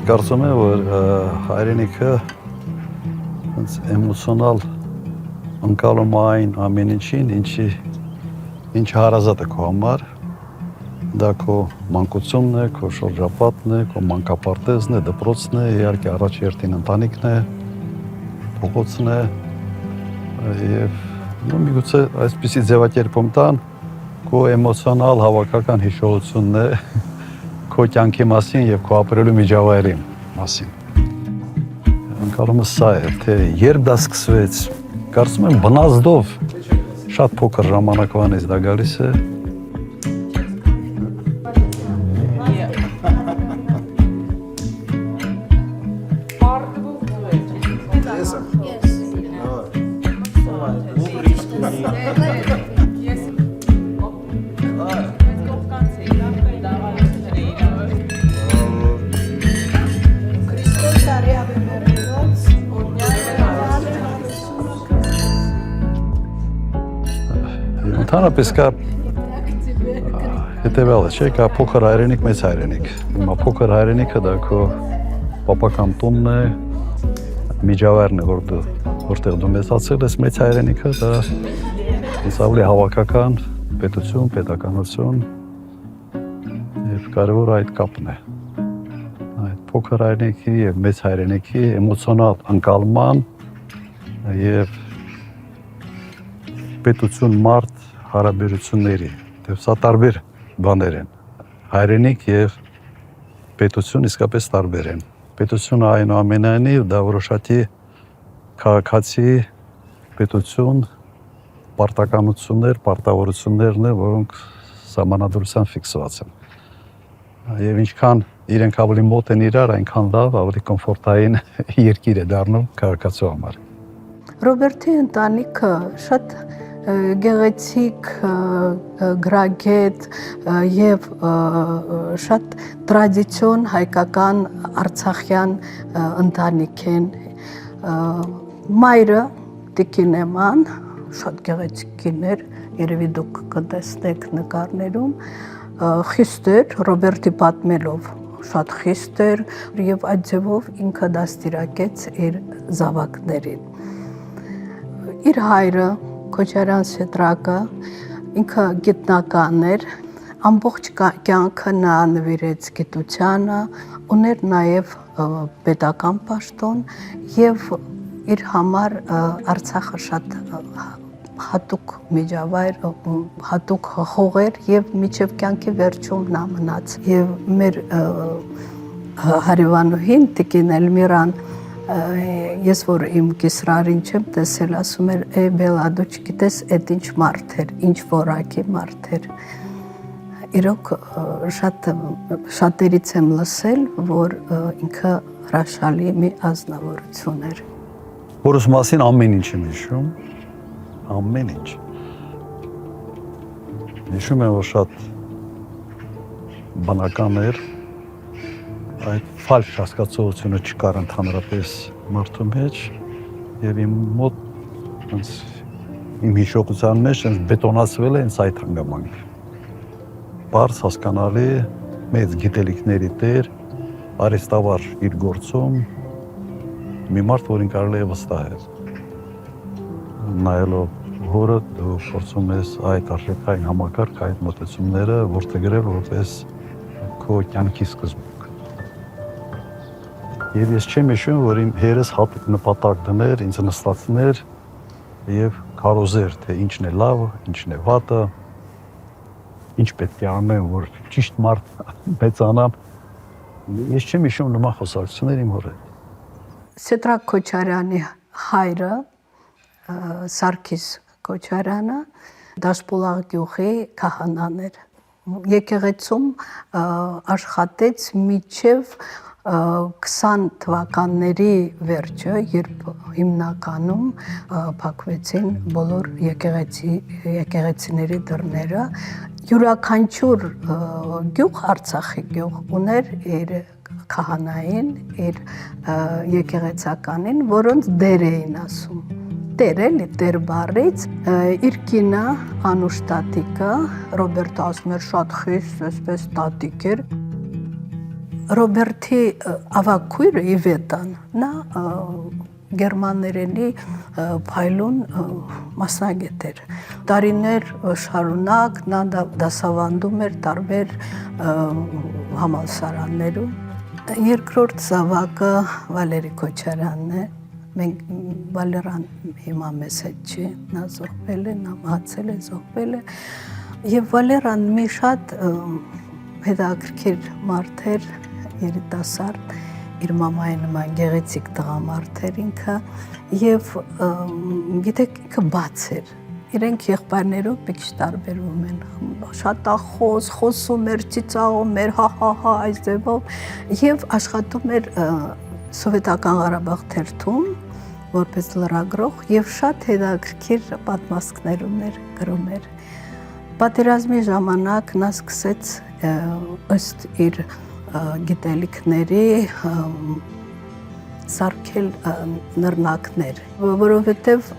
կարծում եմ, որ հայրենիքը էմոցիոնալ ընկալում այն ամեն ինչին, ինչ հարազատ է քո համար, դա քո մանկությունն է, քո շրջապատն է, քո մանկապարտեզն է, դպրոցն է, իհարկե առաջ երթին ընտանիքն է, փողոցն է, եւ միգուցե այսպիսի ձևակերպում տան քո էմոցիոնալ հավաքական հիշողությունն է քո կյանքի մասին եւ քո ապրելու միջավայրի մասին։ Ընկալումս սա է, թե երբ դա սկսվեց, կարծում եմ բնազդով շատ փոքր ժամանակվանից դա գալիս է։ Ընդհանրապես կա հետևյալը, չէ, կա փոքր հայրենիք, մեծ հայրենիք։ Հիմա փոքր հայրենիքը դա քո պապական տունն է, միջավայրն է, որտեղ դու մեծացել ես, մեծ հայրենիքը դա ավելի հավաքական պետություն, պետականություն եւ կարևոր այդ կապն է։ Այդ փոքր հայրենիքի եւ մեծ հայրենիքի էմոցիոնալ ընկալման եւ պետություն մարդ հարաբերությունների, դեպ սա տարբեր բաներ են, հայրենիք և պետություն իսկապես տարբեր են, պետությունը այնուամենայնիվ դա որոշակի քաղաքացի պետություն, պարտականություններ, պարտավորություններն են, որոնք սահմանադրությամբ ֆիքսված են, և ինչքան իրենք ավելի մոտ են իրար, այնքան լավ, ավելի կոմֆորտային երկիր է դառնում քաղաքացու համար։ Ռոբերտի ընտանիքը շատ գեղեցիկ, գրագետ և շատ տրադիցիոն հայկական արցախյան ընտանիք են։ Մայրը Տիկին Էման, շատ գեղեցիկ կին էր, երևի դուք կտեսնեք նկարներում, խիստ էր, Ռոբերտի պատմելով շատ խիստ էր և այդ ձևով ինքը դաստիարակեց իր զավակներին։ Իր հայրը Քոչարյան Սեդրակը ինքը գիտնական էր, ամբողջ կյանքը նա նվիրեց գիտությանը, ուներ նաև պետական պաշտոն և իր համար Արցախը շատ հատուկ միջավայր, հատուկ հող էր և մինչև կյանքի վերջում նա մնաց։ Եվ մեր հարևանուհին Տիկին Էլմիրան ես որ իմ կիսրարին չեմ տեսել, ասում էր, բելա դու չգիտես էդ ինչ մարդ էր, ինչ որակի մարդ էր։ Իրոք շատերից եմ լսել, որ ինքը հրաշալի մի ազնվորություն էր։ Որս մասին ամեն ինչ եմ հիշում, ամեն ինչ։ Հիշում եմ, որ շատ բնական էր, այդ ֆալշ հասկացողությունը չկար ընդհանրապես մարդու մեջ և իմ մոտ իմ հիշողության մեջ բետոնացվել է հենց այդ հանգամանք։ Պարզ հասկանալի մեծ գիտելիքների տեր, արհեստավար իր գործում, մի մարդ, որին կարելի է վստահել։ Նայելով հորը դու փորձում ես այդ արժեքային համակարգ, այդ մոտեցումները որդեգրել որպես քո կյանքի սկզբունք։ Եվ ես չեմ հիշում, որ իմ հերս հատուկ նպատակ դներ, ինձ նստացներ և քարոզեր, թե ինչն է լավը, ինչն է վատը, ինչ պետք է անեմ, որ ճիշտ մարդ մեծանամ։ Ես չեմ հիշում նման խոսակցություններ իմ հոր հետ։ Սեդրակ Քոչարյանի հայրը, Սարգիս Քոչարյանը, Դաշպուլաղ գյուղի քահանան էր։ Եկեղեցում աշխատեց մինչև 20 թվականների վերջը, երբ հիմնականում փակվեցին բոլոր եկեղեցիների դռները, յուրաքանչյուր գյուղ, Արցախի գյուղ ուներ իր քահանային, իր եկեղեցականին, որոնց դեր էին ասում։ Տեր էլի, տեր բառից, իր կինը Անուշ տատիկը, Ռոբերտը ասում էր շատ խիստ, այսպես տատիկ էր։ Ռոբերտի ավագույրը Իվետան, նա գերմաներենի փայլուն մասնագետ էր։ Տարիներ շարունակ նա դասավանդում էր տարբեր համալսարաններում։ Երկրորդ զավակը Վալերի Քոչարյանն է։ Մենք Վալերան հիմա մեզ հետ չի, նա զոհվել է, նա մահացել է, զոհվել է։ Եվ Վալերան մի շատ հետաքրքիր մարդ էր, երիտասարդ, իր մամայի նման գեղեցիկ տղամարդ էր ինքը, եւ գիտեք ինքը բաց էր։ Իրենք եղբայրներով մի քիչ տարբերվում են, շատախոս, խոսում էր, ծիծաղում էր, հա, այս ձևով, եւ աշխատում էր Սովետական Ղարաբաղ թերթում որպես լրագրող եւ շատ հետաքրքիր պատմվածքներ ուներ, գրում էր։ Պատերազմի ժամանակ նա սկսեց ըստ իր գիտելիքների սարքել նռնակներ, որովհետեւ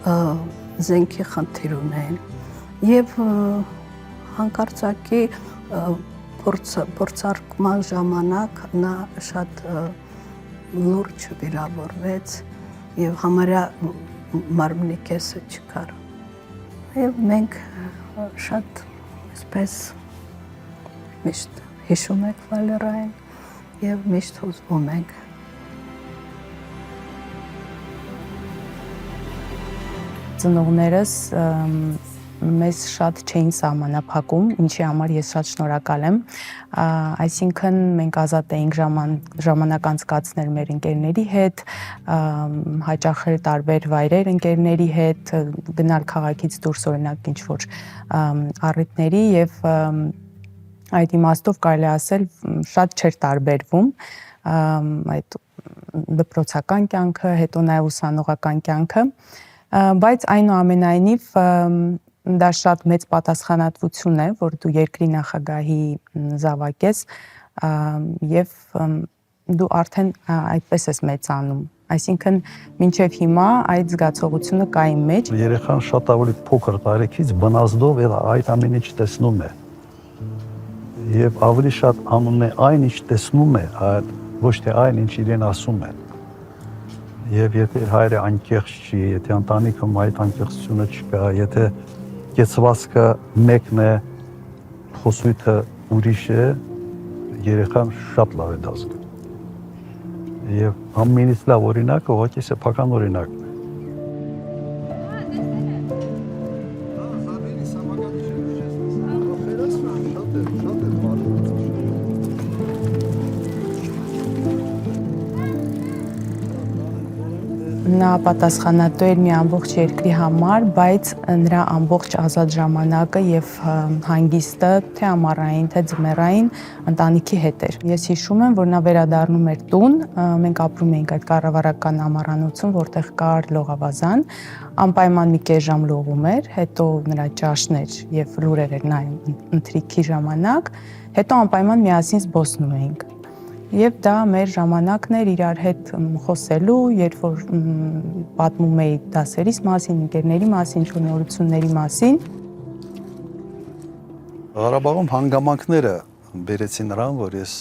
զենքի խնդիր ունեն եւ հանկարծակի փորձարկման ժամանակ նա շատ լուրջ վիրավորվեց եւ համարյա մարմնի կեսը չկար։ Եվ մենք շատ այսպես միշտ հիշում ենք Վալերային եւ միշտ հուզվում ենք։ Ծնողներս մեզ շատ չէին սահմանափակում, ինչի համար ես շատ շնորհակալ եմ։ Այսինքն մենք ազատ էինք ժամանակ անցկացնել մեր ընկերների հետ, հաճախել տարբեր վայրեր ընկերների հետ, գնալ քաղաքից դուրս օրինակ ինչ-որ առիթների եւ այդ իմաստով կարելի ասել շատ չէր տարբերվում այդ դպրոցական կյանքը, հետո նաեւ ուսանողական կյանքը, բայց այնուամենայնիվ դա շատ մեծ պատասխանատվություն է, որ դու երկրի նախագահի զավակ ես եւ դու արդեն այդպես ես մեծանում։ Այսինքն մինչև հիմա այդ զգացողությունը կա իմ մեջ։ Երեխան շատ ավելի փոքր տարիքից բնազդով այդ ամեն ինչ տեսնում է։ Եվ ավելի շատ անում է այն, ինչ տեսնում է, ոչ թե այն, ինչ իրեն ասում են։ Եվ եթե հայրը անկեղծ չի, եթե ընտանիքում այդ անկեղծությունը չկա, եթե կեցվածքը մեկն է, խոսույթը ուրիշ է, երեխան շատ լավ է դա զգում։ Եվ ամենից լավ օրինակը ուղղակի սեփական օրինակն է։ Նա պատասխանատու էր մի ամբողջ երկրի համար, բայց նրա ամբողջ ազատ ժամանակը եւ հանգիստը թե ամառային, թե ձմեռային ընտանիքի հետ էր։ Ես հիշում եմ, որ նա վերադառնում էր տուն, մենք ապրում էինք այդ կառավարական ամառանոցում, որտեղ կար լողավազան, անպայման մի կես ժամ լողում էր, հետո նրա ճաշն էր եւ լուրեր էր նայում ընթրիքի ժամանակ, հետո անպայման միասին զբոսնում էինք։ Եվ դա մեր ժամանակն էր իրար հետ խոսելու, երբ որ պատմում էի դասերիս մասին, ընկերների մասին, շնորհությունների մասին։ Ղարաբաղում հանգամանքները բերեցին նրան, որ ես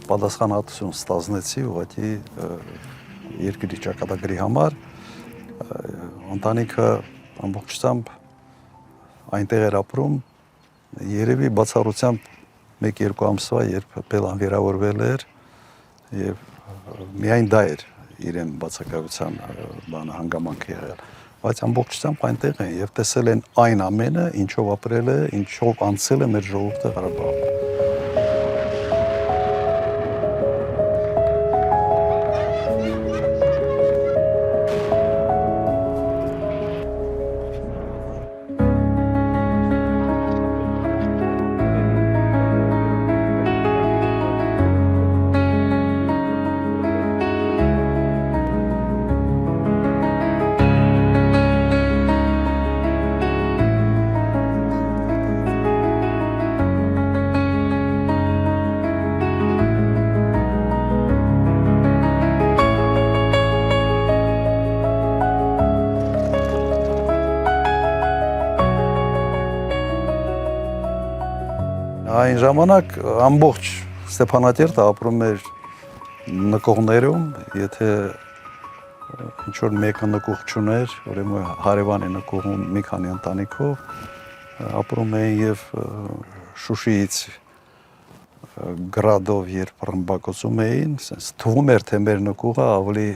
պատասխանատվություն ստանձնեցի ուղղակի երկրի ճակատագրի համար, ընտանիքը ամբողջությամբ այնտեղ էր ապրում, երևի բացառությամբ 1-2 ամսվա, երբ Պելան վիրավորվել էր եւ միայն դա էր իրեն բացակայության բանը հանգամանքը եղել, բայց ամբողջությամբ այնտեղ են եւ տեսել են այն ամենը, ինչով ապրել է, ինչով անցել է մեր ժողովուրդը Ղարաբաղում։ Այն ժամանակ ամբողջ Ստեփանատերտը ապրում էր նկողներում, եթե ինչ-որ մեկը նկող չուներ, ուրեմն հարևան է նկողում մի քանի ընտանիքով, ապրում էին եւ Շուշիից գրադով երբ ռմբակոծում էին, sense թվում էր թե մեր նկողը ավելի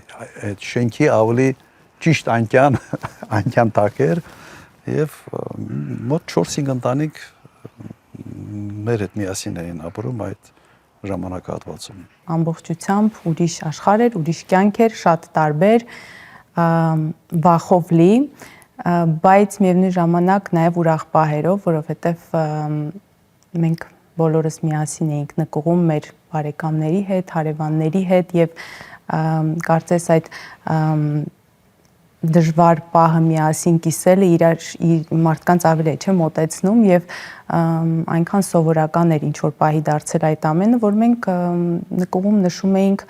այդ շենքի ավելի ճիշտ անկյան տակ էր եւ մոտ 4-5 ընտանիք մեր հետ միասին էին ապրում այդ ժամանակահատվածում։ Ամբողջությամբ ուրիշ աշխարհ էր, ուրիշ կյանք էր, շատ տարբեր, վախով լի, բայց միևնույն ժամանակ նաև ուրախ պահերով, որովհետև մենք բոլորս միասին էինք նկողում մեր բարեկամների հետ, հարևանների հետ եւ կարծես այդ դժվար պահը միասին կիսելը իր մարդկանց ավելի է չէ մոտեցնում եւ այնքան սովորական էր ինչ որ պահի դարձել այդ ամենը, որ մենք նկողում նշում էինք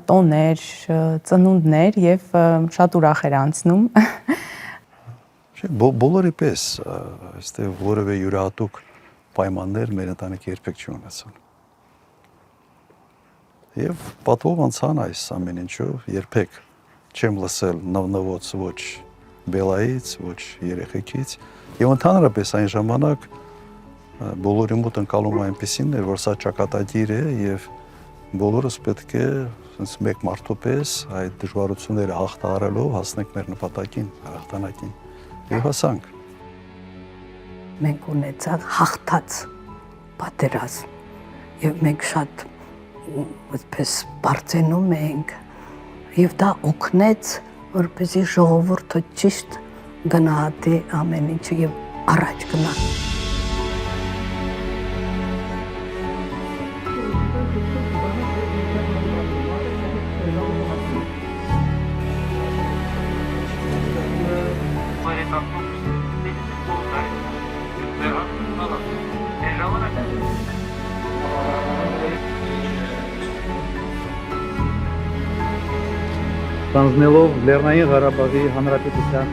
տոներ, ծնունդներ եւ շատ ուրախ էր անցնում։ Բոլորի պես, այստեղ որևէ յուրահատուկ պայմաններ մեր ընտանիքի երբեք չունեցան։ Եվ պատվով անցան այս ամեն ինչով, երբեք չեմ լսել նվնվոց ոչ Բելայից, ոչ երեխեքից, եւ ընդհանրապես այն ժամանակ բոլորի մոտ ընկալում այնպեսին էր, որ սա ճակատագիր է եւ բոլորս պետք է sense մեկ մարդու պես այդ դժվարությունները հաղթահարելով հասնենք մեր նպատակին, հաղթանակին։ Եվ հասանք։ Մենք ունեցանք հաղթած պատերազմ եւ մենք շատ այդպես բարձենում էինք եւ դա օգնեց որպեսզի ժողովուրդը ճիշտ գնահատի ամեն ինչը եւ առաջ գնա։ Ստանձնելով Լեռնային Ղարաբաղի Հանրապետության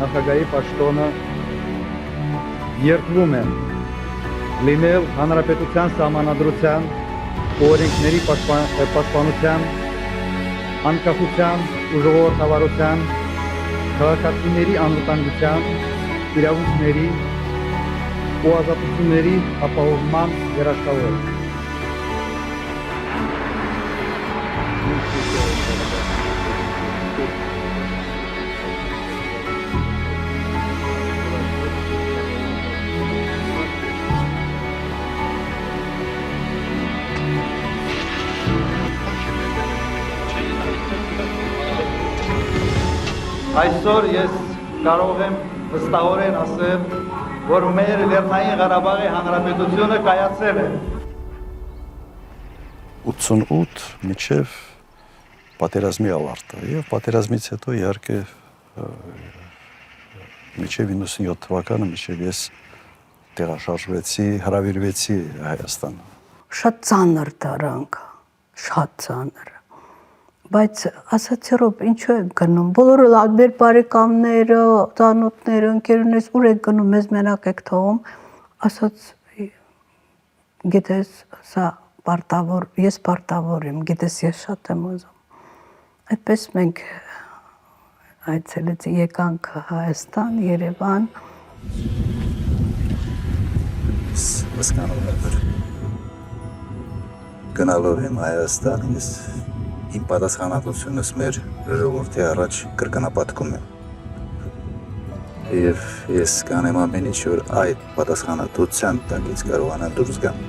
նախագահի պաշտոնը երդվում եմ լինել Հանրապետության սահմանադրության ու օրենքների պաշտպանության, անկախության ու ժողովրդավարության, քաղաքացիների անվտանգության, իրավունքների ու ազատությունների ապահովման երաշխավոր։ Այսօր ես կարող եմ վստահորեն ասել, որ մեր Լեռնային Ղարաբաղի Հանրապետությունը կայացել է։ 88 մինչև պատերազմի ավարտը եւ պատերազմից հետո իհարկե մինչև 97 թվականը մինչև ես տեղաշարժվեցի, հրավիրվեցի Հայաստան։ Շատ ծանր դարանք, շատ ծանր։ Բայց ասացիորով ինչու եք գնում, բոլորը մեր բարեկամները, ծանոթները, ընկերներս ուր եք գնում, մեզ մենակ եք թողում, ասաց գիտես սա պարտավոր, ես պարտավոր եմ, գիտես ես շատ եմ ուզում։ Այդպես մենք այցելեցի եկանք Հայաստան, Երևան։ Հասկանում եմ, որ գնալով եմ Հայաստան, ես իմ պատասխանատվությունս մեր ժողովրդի առաջ կրկնապատկում եմ։ Եվ ես կանեմ ամեն ինչ, որ այդ պատասխանատվության տակից կարողանամ դուրս գամ։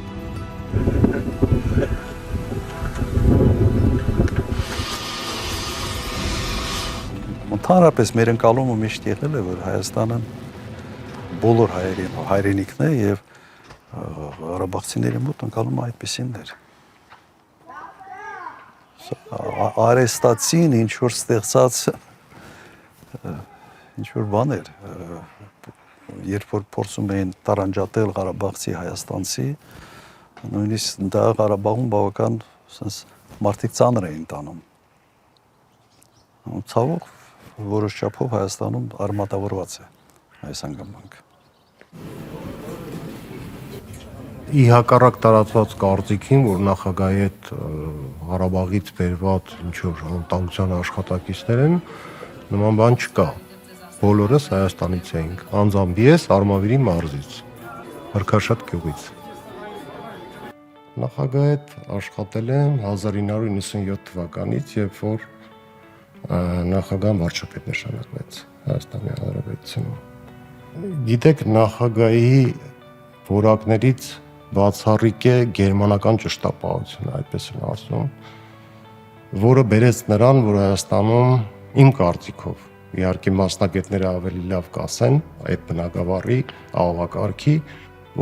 Ընդհանրապես մեր ընկալումը միշտ եղել է, որ Հայաստանը բոլոր հայրենիքն է եւ ղարաբաղցիների մոտ ընկալումը այդպեսին էր։ Արեստացին ինչ որ ստեղծած ինչ որ բաներ, երբ որ փորձում էին տարանջատել Ղարաբաղցի հայաստանցի, նույնիսկ դա Ղարաբաղում բավական մարդիկ ծանր էին տանում։ Ցավոք որոշ չափով Հայաստանում արմատավորված է այս հանգամանքը։ ի հակառակ տարածված կարծիքին, որ նախագահի հետ Ղարաբաղից բերված ինչ-որ անվտանգության աշխատակիցներ են, նման բան չկա։ Բոլորս Հայաստանից էինք, անձամբ ես Արմավիրի մարզից, Հրքաշատ գյուղից։ Նախագահի հետ աշխատել եմ 1997 թվականից, երբ որ նախագահան վարչապետ նշանակվեց Հայաստանի Հանրապետությունում։ Գիտեք, նախագահի որակներից բացառիկ է գերմանական ճշտապահությունը, այդպես են ասում, որը բերեց նրան, որ Հայաստանում իմ կարծիքով, իհարկե մասնագետները ավելի լավ կասեն այդ բնակավարի աղողակարգի,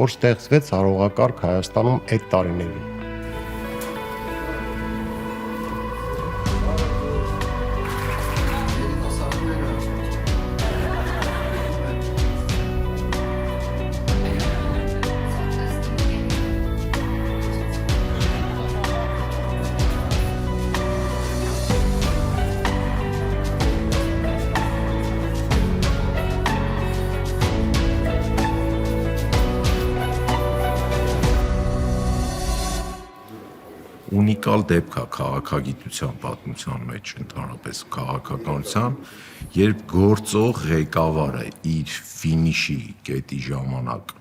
որ ստեղծվեց աղողակարգ Հայաստանում այդ տարիներին։ Ունիկալ դեպք է քաղաքագիտության պատմության մեջ, ընդհանրապես քաղաքականության, երբ գործող ղեկավարը իր ֆինիշի կետի ժամանակ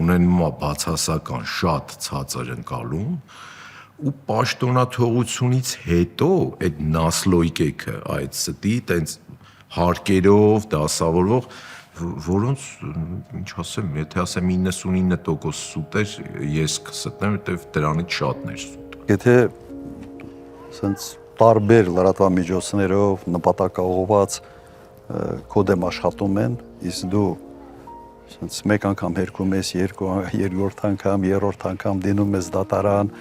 ունենում է բացասական շատ ցածր ընկալում ու պաշտոնաթողությունից հետո այդ նասլոյկեքը, այդ ստի տենց հարկերով դասավորվող, որոնց, ինչ ասեմ, եթե ասեմ 99% սուտ էր, ես կստնեմ, որտեվ դրանից շատն էր սուտ։ Եթե սենց տարբեր լրատվամիջոցներով նպատակաուղղված քո դեմ աշխատում են, իսկ դու սենց մեկ անգամ հերքում ես, երկրորդ անգամ, երրորդ անգամ դինում ես դատարան,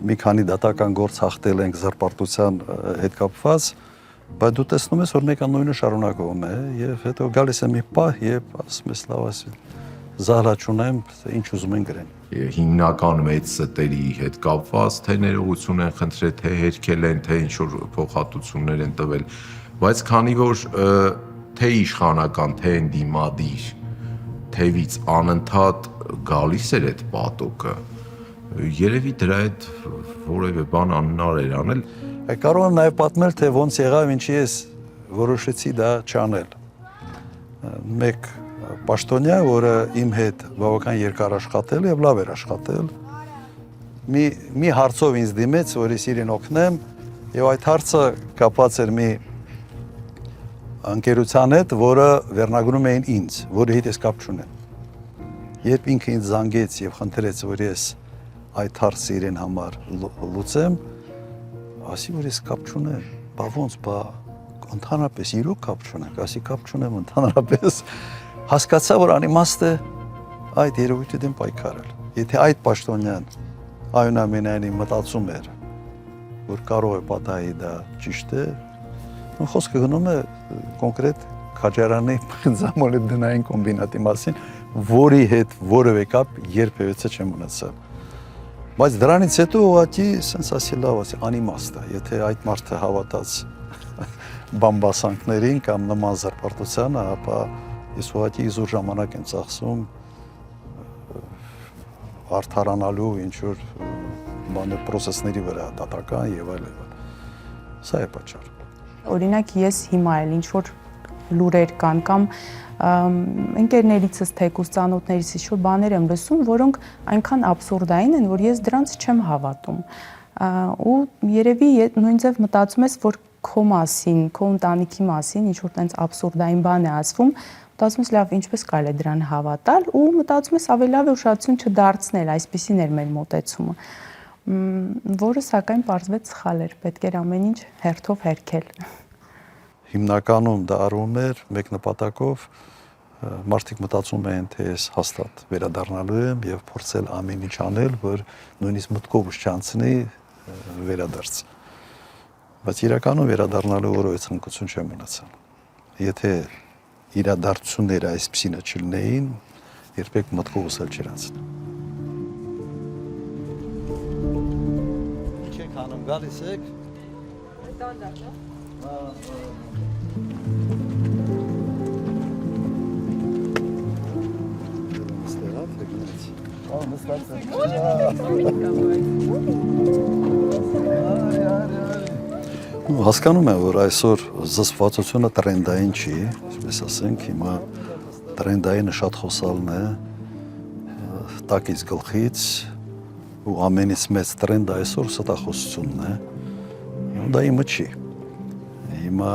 մի քանի դատական գործ հաղթել ենք զրպարտության հետ կապված, բայց դու տեսնում ես, որ մեկը նույնը շարունակվում է եւ հետո գալիս է մի պահ եւ ասում ես լավ ասել զահլա չունեմ, ինչ ուզում են գրեն։ Հիմնական մեծ ստերի հետ կապված, թե ներողություն են խնդրել, թե հերքել են, թե ինչ-որ փոխհատուցումներ են տվել, բայց քանի որ թե իշխանական, թե ընդդիմադիր թևից անընդհատ գալիս էր այդ պատոկը, երևի դրա հետ որևէ բան անհնար էր անել։ Կարող եմ նաև պատմել, թե ոնց եղավ, ինչի ես որոշեցի դա չանել։ Մեկ պաշտոնյա, որը իմ հետ բավական երկար աշխատել եւ լավ էր աշխատել, մի հարցով ինձ դիմեց, որ ես իրեն օգնեմ, եւ այդ հարցը կապված էր մի ընկերության հետ, որը վերնագրում էին ինձ, որի հետ ես կապ չունեմ։ Երբ ինքը ինձ զանգեց եւ խնդրեց, որ ես այդ հարցը իրեն համար լուծեմ, ասի, որ ես կապ չունեմ, բա ոնց, բա ընդհանրապես իրոք կապ չունեմ, ասի կապ չունեմ ընդհանրապես, հասկացա, որ անիմաստ է այդ երևույթի դեմ պայքարել։ Եթե այդ պաշտոնյան այնուամենայնիվ մտածում էր, որ կարող է պատահի դա ճիշտ է, խոսքը գնում է կոնկրետ քաջարանի զամոլեդնային կոմբինատի մասին, որի հետ որևէ կապ երբևէ չեմ ունեցել։ Բայց դրանից հետո ուղղակի սենց ասի լավ ասի անիմաստ է, եթե այդ մարդը հավատաց բամբասանքներին կամ նման զրպարտությանը, ապա ես ուղղակի իզուր ժամանակ եմ ծախսում արդարանալու ինչ-որ բաներ պրոսեսների վրա, դատական եւ այլ։ Սա է պատճառը։ Օրինակ ես հիմա էլ ինչ-որ լուրեր կան կամ ընկերներիցս թեկուզ ծանոթներիցս ինչ-որ բաներ եմ լսում, որոնք այնքան աբսուրդային են, որ ես դրանց չեմ հավատում։ Ու երևի նույն ձև մտածում ես, որ քո մասին, քո ընտանիքի մասին ինչ-որ տենց աբսուրդային բան է ասվում, մտածում ես լավ, ինչպես կարելի է դրան հավատալ ու մտածում ես ավելի լավ է ուշադրություն չդարձնել, այսպեսին էր մեր մոտեցումը, որը սակայն պարզվեց սխալ էր, պետք էր ամեն ինչ հերթով հերքել։ Հիմնականում դա արվում էր մեկ նպատակով, մարդիկ մտածում են, թե ես հաստատ վերադառնալու եմ եւ փորձել ամեն ինչ անել, որ նույնիսկ մտքովս չանցնի վերադարձ։ Բայց իրականում վերադառնալու որևէ ցանկություն չեմ ունեցել։ Եթե իրադարձությունները այսպիսինը չլինեին, երբեք մտքովս էլ չէր անցնի։ Ինչ եք անում, գալիս եք։ Հասկանում եմ, որ այսօր զսպվածությունը տրենդային չի, այսպես ասենք, հիմա տրենդայինը շատ խոսալն է, տակից գլխից, ու ամենից մեծ տրենդը այսօր ստախոսությունն է, դա իմը չի։ Հիմա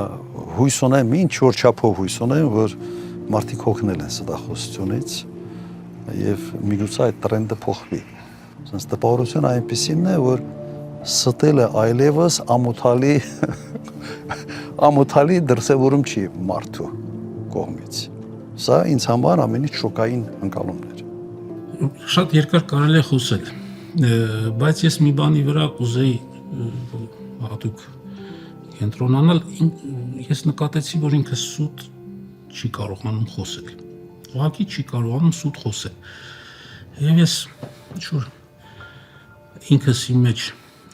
հույս ունեմ, ինչ որ չափով հույս ունեմ, որ մարդիկ հոգնել են ստախոսությունից եւ միգուցե այդ տրենդը փոխվի։ Սենց տպավորությունը այնպեսին է, որ ստելը այլևս ամոթալի դրսևորում չի մարդու կողմից։ Սա ինձ համար ամենից շոկային ընկալումն էր։ Շատ երկար կարելի է խոսել, բայց ես մի բանի վրա կուզեի հատուկ կենտրոնանալ, ես նկատեցի, որ ինքը սուտ չի կարողանում խոսել։ Ուղղակի չի կարողանում սուտ խոսել։ Եվ ես ինչ-որ ինքս իմ մեջ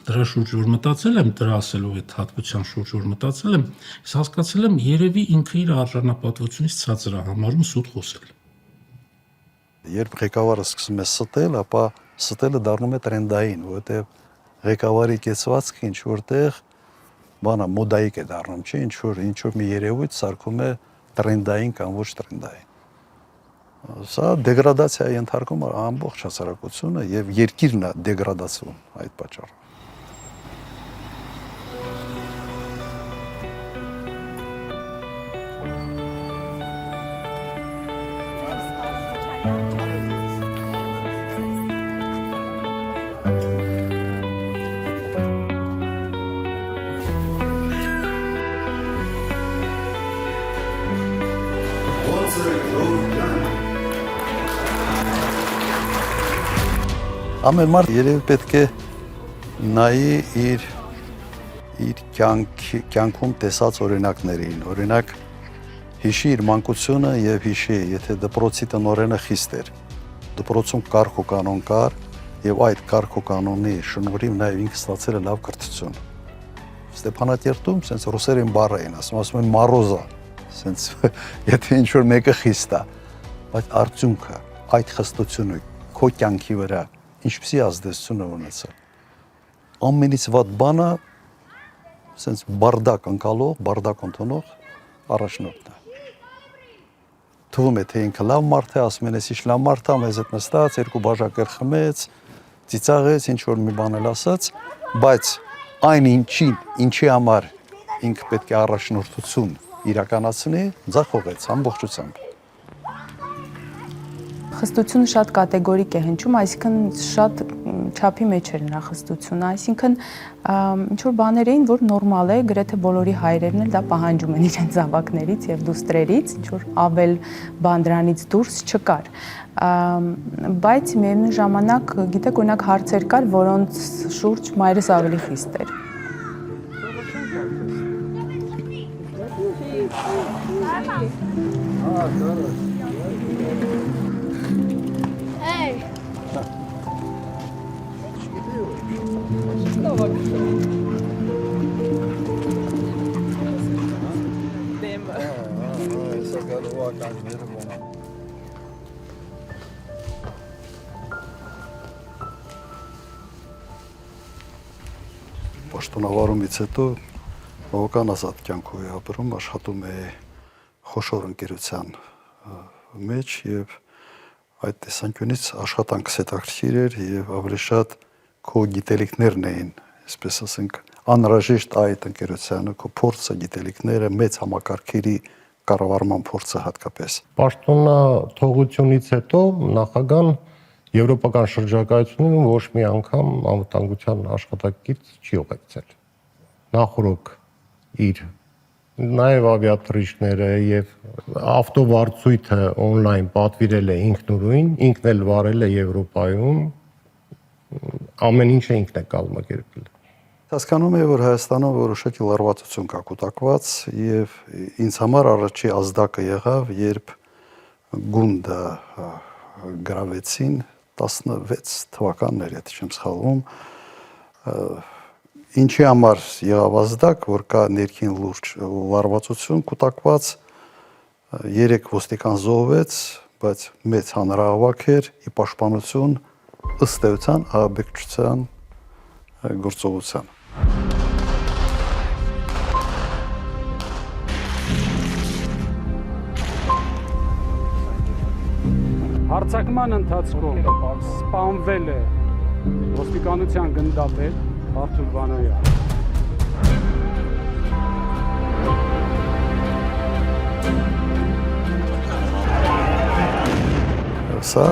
դրա շուրջ որ մտածել եմ, դրա ասելով այդ հատկության շուրջ որ մտածել եմ, ես հասկացել եմ երևի ինքը իր արժանապատվությունից ցածր է համարում սուտ խոսել։ Երբ ղեկավարը սկսում է ստել, ապա ստելը դառնում է տրենդային, որովհետև ղեկավարի կեցվածքը ինչ որտեղ բանա մոդայիկ է դառնում, չէ, ինչ որ մի երևույթ սարքում է տրենդային կամ ոչ տրենդային։ Սա դեգրադացիա է ենթարկում ամբողջ հասարակությունը եւ երկիրն է դեգրադացվում այդ պատճառով։ Ամեն մարդ երևի պետք է նայի իր կյանքում տեսած օրինակներին, օրինակ հիշի իր մանկությունը եւ հիշի, եթե դպրոցի տնօրենը խիստ էր, դպրոցում կարգ ու կանոն կար եւ այդ կարգ ու կանոնի շնորհիվ նաեւ ինքը ստացել է լավ կրթություն։ Ստեփանակերտում սենց ռուսերեն բառ էին ասում են մարոզա, սենց եթե ինչ որ մեկը խիստ է, բայց արդյունքը այդ խստությունը քո կյանքի վրա ինչպիսի ազդեցություն է ունեցել։ Ամենից վատ բանը սենց բարդակ ընկալող, բարդակ ընդունող առաջնորդն է։ Թվում է, թե ինքը լավ մարդ է, ասում են, ես լավ մարդ եմ, ես հետ նստած, երկու բաժակեր խմեց, ծիծաղեց, ինչ որ մի բան էլ ասաց, բայց այն ինչի համար ինքը պետք է առաջնորդություն իրականացնի, ձախողեց ամբողջությամբ։ Խստությունը շատ կատեգորիկ է հնչում, այսինքն շատ չափի մեջ էր նրա խստությունը, այսինքն ինչ-որ բաներ էին, որ նորմալ է, գրեթե բոլորի հայրերն էլ դա պահանջում են իրենց զավակներից եւ դուստրերից, ինչ-որ ավել բան դրանից դուրս չկար։ Բայց միևնույն ժամանակ, գիտեք, օրինակ հարցեր կար, որոնց շուրջ մայրս ավելի խիստ էր։ Պաշտոնավարումից հետո բավական ազատ կյանքով է ապրում, աշխատում է խոշոր ընկերության մեջ եւ այդ տեսանկյունից աշխատանքս հետաքրքիր էր եւ ավելի շատ քո գիտելիքներն էին, այսպես ասենք, անհրաժեշտ այդ ընկերությանը, քո փորձը, գիտելիքները, մեծ համակարգերի կառավարման փորձը հատկապես։ Պաշտոնաթողությունից հետո նախագահան եվրոպական շրջակայությունում ոչ մի անգամ անվտանգության աշխատակից չի ուղեկցել։ Նախորդ իր նաև ավիատրիչները եւ ավտովարձույթը on-line պատվիրել է ինքնուրույն, ինքն էլ վարել է Եվրոպայում, ամեն ինչը ինքն է կազմակերպել։ Հասկանում եմ, որ Հայաստանում որոշակի լարվածություն կա կուտակված եւ ինձ համար առաջի ազդակը եղավ, երբ գունդը գրավեցին 16 թվականներ, եթե չեմ սխալվում, ինչի համար եղավ ազդակ, որ կա ներքին լուրջ լարվածություն կուտակված, 3 ոստիկան զոհվեց, բայց մեծ հանրահավաք էր ի պաշտպանություն ըստ էության ահաբեկչության գործողության։ Հարձակման ընթացքում սպանվել է ոստիկանության գնդապետ Արթուր Վանոյան։ Սա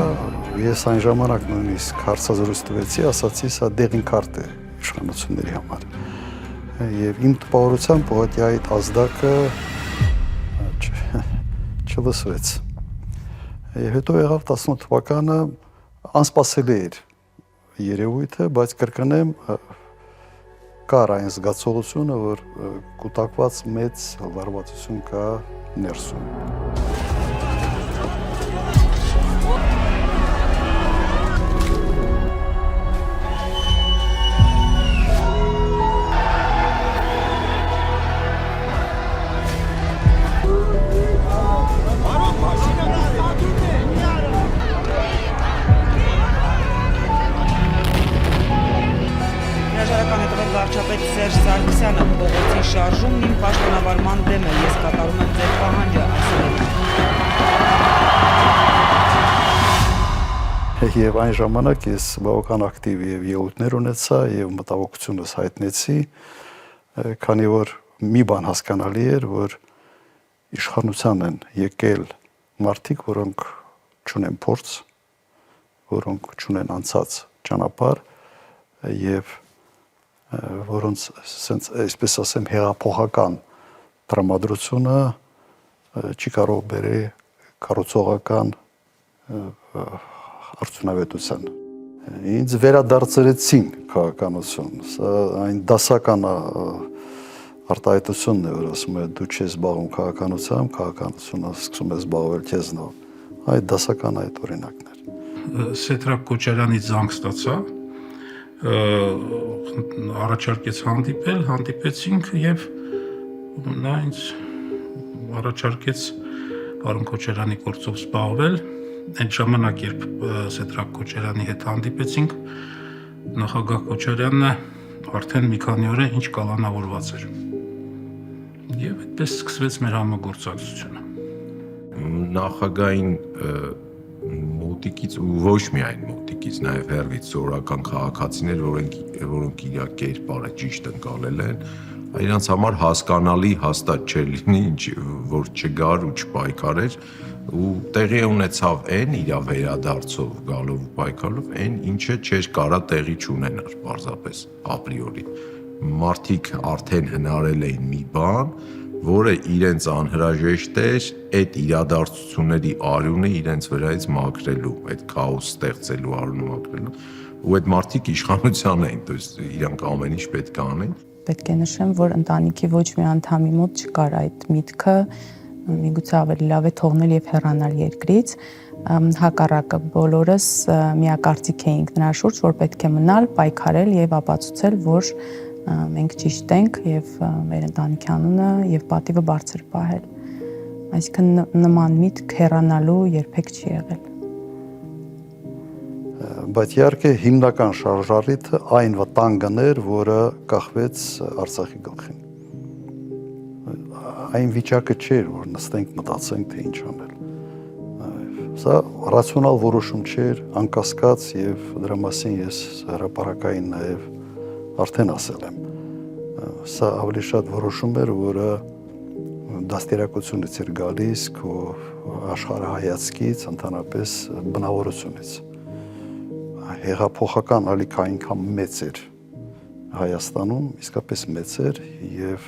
ես այն ժամանակ նույնիսկ հարցազրույց տվեցի, ասացի, սա դեղին քարտ է իշխանությունների համար։ Եվ իմ տպավորությամբ ուղղակի այդ ազդակը չլսվեց։ Եվ հետո եղավ 18 թվականը անսպասելի էր երևույթը, բայց կրկնեմ կար այն զգացողությունը, որ կուտակված մեծ լարվածություն կա ներսում։ Հրաժարական հետևել վարչապետ Սերժ Սարգսյանը փողոցի շարժումն իմ պաշտոնավարման դեմ է, ես կատարում եմ ձեր պահանջը, ասել է։ Եվ այն ժամանակ ես բավական ակտիվ եւ ելույթներ ունեցա եւ մտահոգությունս հայտնեցի, քանի որ մի բան հասկանալի էր, որ իշխանության են եկել մարդիկ, որոնք չունեն փորձ, որոնք չունեն անցած ճանապարհ եւ որոնց sense այսպես ասեմ հեղափոխական տրամադրությունը չի կարող բերել կառուցողական արդյունավետության։ Ինձ վերադարձրեցին քաղաքականություն, սա այն դասական արտահայտությունն է, որ ասում է դու չես զբաղվում քաղաքականությամբ, քաղաքականությունը սկսում է զբաղվել քեզնով։ Այդ դասական այդ օրինակն էր։ Սեդրակ Քոչարյանի զանգ ստացա, առաջարկեց հանդիպել, հանդիպեցինք եւ նա ինձ առաջարկեց Արոն Քոչարյանի գործով զբաղվել։ Այդ ժամանակ, երբ Սեդրակ Քոչարյանի հետ հանդիպեցինք, նախագահ Քոչարյանը արդեն մի քանի օր է ինչ կալանավորված էր։ Եվ այդպես սկսվեց մեր համագործակցությունը։ Նախագահային մոտիկից ու ոչ միայն մոտիկից, նաև հեռվից սովորական քաղաքացիներ, որոնք իր կերպարը ճիշտ ընկալել են, իրանց համար հասկանալի հաստատ չէր լինի, որ չգար ու չպայքարեր, ու տեղի ունեցավ այն իր վերադարձով գալով ու պայքարելով, այն ինչը չէր կարա տեղի չունենար պարզապես ապրիորի։ Մարդիկ արդեն հնարել էին մի բան, որը իրենց անհրաժեշտ էր այդ իրադարձությունների արյունը իրենց վրայից մաքրելու, այդ քաոս ստեղծելու արյունը մաքրելու, ու այդ մարդիկ իշխանության էին, то есть իրանք ամեն ինչ պետք է անեն։ Պետք է նշեմ, որ ընտանիքի ոչ մի անդամի մոտ չկար այդ միտքը, միգուցե ավելի լավ է թողնել եւ հեռանալ երկրից, հակառակը բոլորս միակարծիք էինք նրա շուրջ, որ պետք է մնալ, պայքարել եւ ապացուցել, որ մենք ճիշտ ենք եւ մեր ընտանիքի անունը եւ պատիվը բարձր պահել։ Այսինքն նման միտք հեռանալու երբեք չի եղել։ Բայց իհարկե հիմնական շարժառիթը այն վտանգն էր, որը կախվեց Արցախի գլխին։ Այն վիճակը չէր, որ նստենք մտածենք, թե ինչ անել։ Սա ռացիոնալ որոշում չէր, անկասկած, եւ դրա մասին ես հրապարակային նաեւ արդեն ասել եմ։ Սա ավելի շատ որոշում էր, որը դաստիարակությունից էր գալիս քո աշխարհայացքից, ընդհանրապես բնավորությունից։ Հեղափոխական ալիքը այնքան մեծ էր Հայաստանում, իսկապես մեծ էր եւ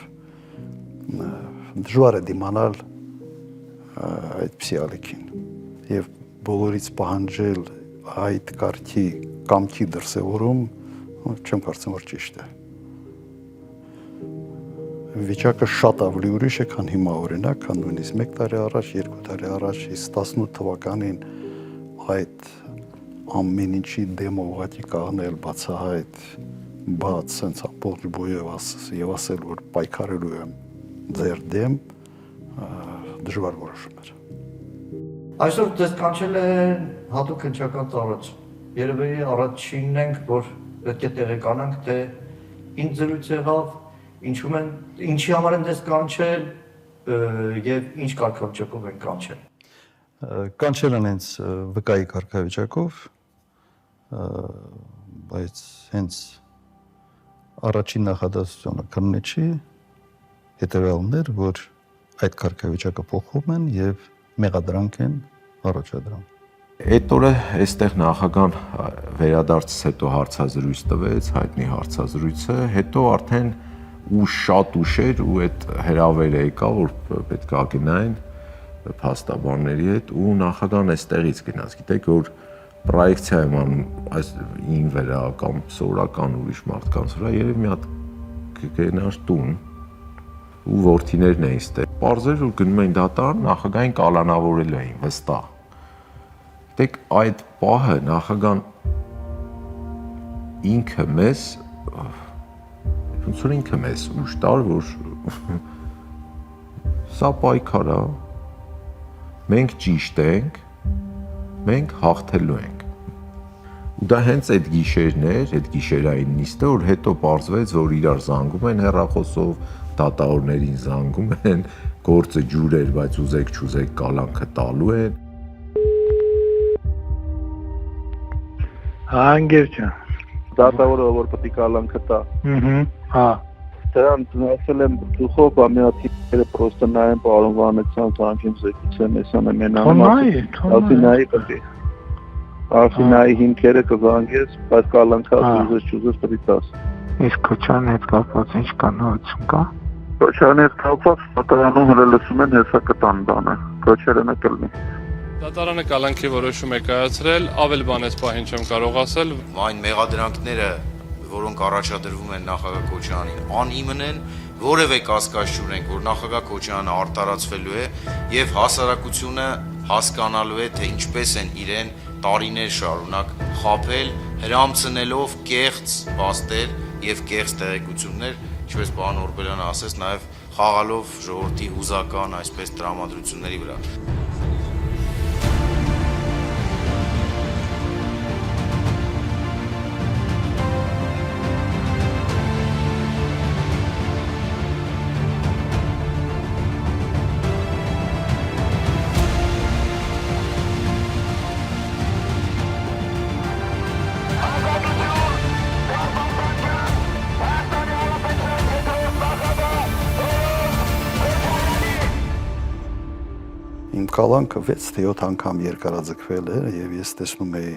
դժվար է դիմանալ այդպիսի ալիքին եւ բոլորից պահանջել այդ կարգի կամքի դրսևորում չեմ կարծում որ ճիշտ է։ Վիճակը շատ ավելի ուրիշ է, քան հիմա օրինակ, քան նույնիսկ 1 տարի առաջ, 2 տարի առաջ, իսկ 18 թվականին այդ ամեն ինչի դեմ ուղղակի կաղնել բացահայտ բաց sense ամբողջ բոյով եւ ասել որ պայքարելու եմ ձեր դեմ դժվար որոշում էր։ Այսօր դες կանչել են հատուկ հնչական ծառայություն։ երևի առաջինն ենք, որ պետք է տեղեկանանք, թե ինչ զրույց եղավ, ինչի համար են դες կանչել եւ ինչ կարգավիճակով են կանչել։ Կանչել են հենց վկայի կարգավիճակով, բայց հենց առաջին նախադասությունը քննիչի հետևյալն էր, որ այդ կարգավիճակը փոխում են եւ մեղադրանք են առաջադրում։ Այդ օրը այստեղ նախագահան վերադարձից հետո հարցազրույց տվեց, հայտնի հարցազրույցը, հետո արդեն ու շատ ուշեր ու այդ հրավերը եկավ, որ պետք է գնային փաստաբանների հետ ու նախագահան այստեղից գնաց։ Գիտեք, որ պրոյեկցիա եմ անում այս ին վրա կամ սովորական ուրիշ մարդկանց վրա, երևի մի հատ գնաց տուն ու որդիներն էին ստեղ։ Պարզեր որ գնում էին դատարան, նախագահին կալանավորել էին վստահ։ Գիտեք, այդ պահը նախագահան ինքը մեզ ոնց որ ինքը մեզ ուշ տար, որ սա պայքար է, մենք ճիշտ ենք, մենք հաղթելու ենք։ Ու դա հենց այդ գիշերն էր, այդ գիշերային նիստը, որ հետո պարզվեց, որ իրար զանգում են հեռախոսով, դատավորներին զանգում են, գործը ջուր էր, բայց ուզեք-չուզեք կալանքը տալու են։ Անգեր ջան։ Դատավորը որ պետք է կալանքը տա։ Հա։ Դրան ասել եմ դուխով բամիաթիները պրոստը նայեն պարոն Վանեցյան ցանկին զեկուցեմ էսանը մենանում։ Ասինայի պետք է։ Ասինայի հիմքերը կզանգես, բայց կալանքը ուզես պետք է տաս։ Իսկ Քոչարյանի հետ կապված ինչ կա նորություն կա։ Քոչարյանի հետ կապված դատարանում հələ լսում են հեսա կտան բանը։ Քոչարյանը կլինի։ Դատարանը կալանքի որոշում է կայացրել, ավել բան էս պահին չեմ կարող ասել։ Այն մեղադրանքները, որոնք առաջադրվում են նախագահ Քոչարյանին, անիմն են, որևէ կասկած չունենք, որ նախագահ Քոչարյանը արտարացվելու է եւ հասարակությունը հասկանալու է, թե ինչպես են իրեն տարիներ շարունակ խաբել, հրամցնելով կեղծ փաստեր եւ կեղծ տեղեկություններ, ինչպես պարոն Օրբելյանը ասեց, նաեւ խաղալով ժողովրդի հուզական այսպես տրամադրությունների վրա։ Իմ կալանքը 6-7 անգամ երկարաձգվել էր եւ ես տեսնում էի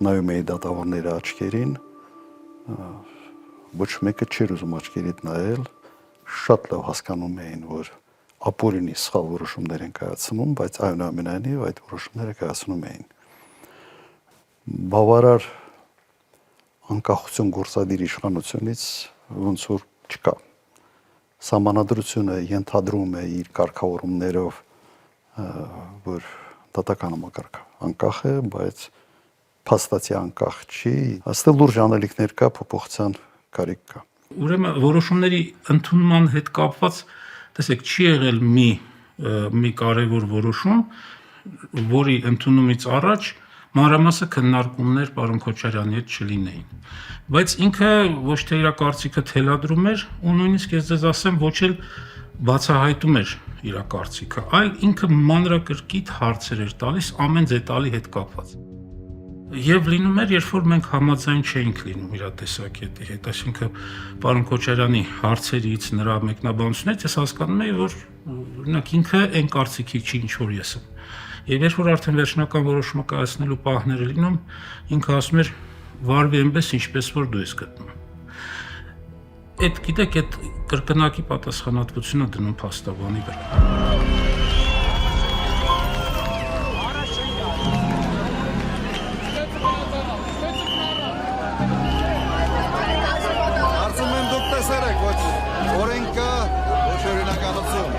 նայում էի դատավորների աչքերին, ոչ մեկը չէր ուզում աչքերիդ նայել, շատ լավ հասկանում էին, որ ապօրինի սխալ որոշումներ են կայացնում, բայց այնուամենայնիվ այդ որոշումները կայացնում էին։ Բավարար անկախություն գործադիր իշխանությունից ոնց որ չկա։ Սահմանադրությունը ենթադրում է իր կարգավորումներով, որ դատական համակարգը անկախ է, բայց փաստացի անկախ չի, այստեղ լուրջ անելիքներ կա, փոփոխության կարիք կա։ Ուրեմն որոշումների ընդունման հետ կապված, տեսեք, չի եղել մի կարևոր որոշում, որի ընդունումից առաջ մանրամասը քննարկումներ պարոն Քոչարյանի հետ չլինեին։ Բայց ինքը ոչ թե իր կարծիքը թելադրում էր, ու նույնիսկ ես ձեզ ասեմ, ոչ էլ բացահայտում էր իր կարծիքը, այլ ինքը մանրակրկիտ հարցեր էր տալիս ամեն դետալի հետ կապված։ Եվ լինում էր, երբ որ մենք համաձայն չէինք լինում իր տեսակետի հետ, այսինքն պարոն Քոչարյանի հարցերից, նրա մեկնաբանություններից ես հասկանում էի, որ օրինակ ինքը այն կարծիքի չի, ինչ որ ես եմ։ Եվ երբ որ արդեն վերջնական որոշումը կայացնելու պահները լինում, ինքը ասում էր վարվի այնպես, ինչպես որ դու ես գտնում։ Այդ գիտեք, այդ կրկնակի պատասխանատվությունը դնում փաստաբանի վրա։ Կարծում եմ դուք տեսել եք ոչ օրենքը, ոչ օրինականություն։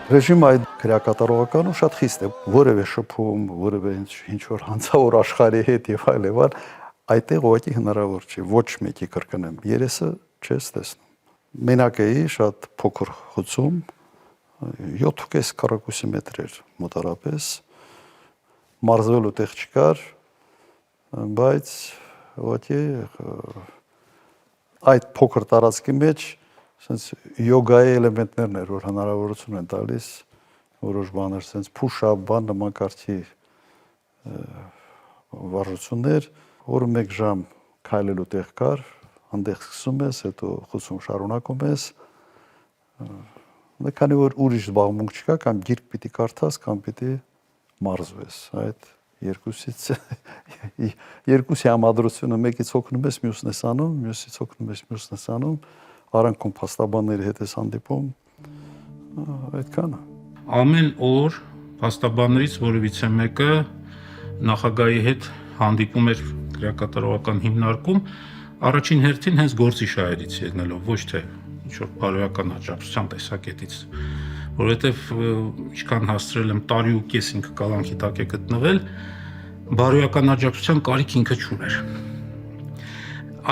Ռեժիմը այդ քրեակատարողականում շատ խիստ է, որևէ շփում, որևէ ինչ որ հանցավոր աշխարհի հետ եւ այլն, այդտեղ ուղղակի հնարավոր չի ոչ մեկի կրկնեմ։ Երեսը չես տեսնում։ Մենակ էի շատ փոքր խուցում 7.5 քառակուսի մետր էր մոտարապես մարզվելու տեղ չկար բայց ոչի այդ փոքր տարածքի մեջ sense յոգայի էլեմենտներն էր որ հնարավորություն են տալիս որոշ բաներ sense push-up բան նման կարգի վարժություններ որը 1 ժամ քայլելու տեղ կար հանդեղ սկսում ես հետո խուցում շարունակում ես քանի որ ուրիշ զբաղմունք չկա կամ գիրք պիտի կարդաս կամ պիտի մարզվես այդ երկուսի համադրությունը մեկից օգնում ես մյուսն ես անում մյուսից օգնում ես մյուսն ես անում արանքում փաստաբանների հետ ես հանդիպում այդքանը ամեն օր փաստաբաններից որևիցե մեկը նախագահի հետ հանդիպում էր քրեակատարողական հիմնարկում առաջին հերթին հենց գործի շահերից ելնելով ոչ թե ինչ-որ բարոյական աջակցության տեսակետից, որովհետև ինչքան հասցրել եմ տարի ու կես ինքը կալանքի տակ է գտնվել, բարոյական աջակցության կարիք ինքը չուներ։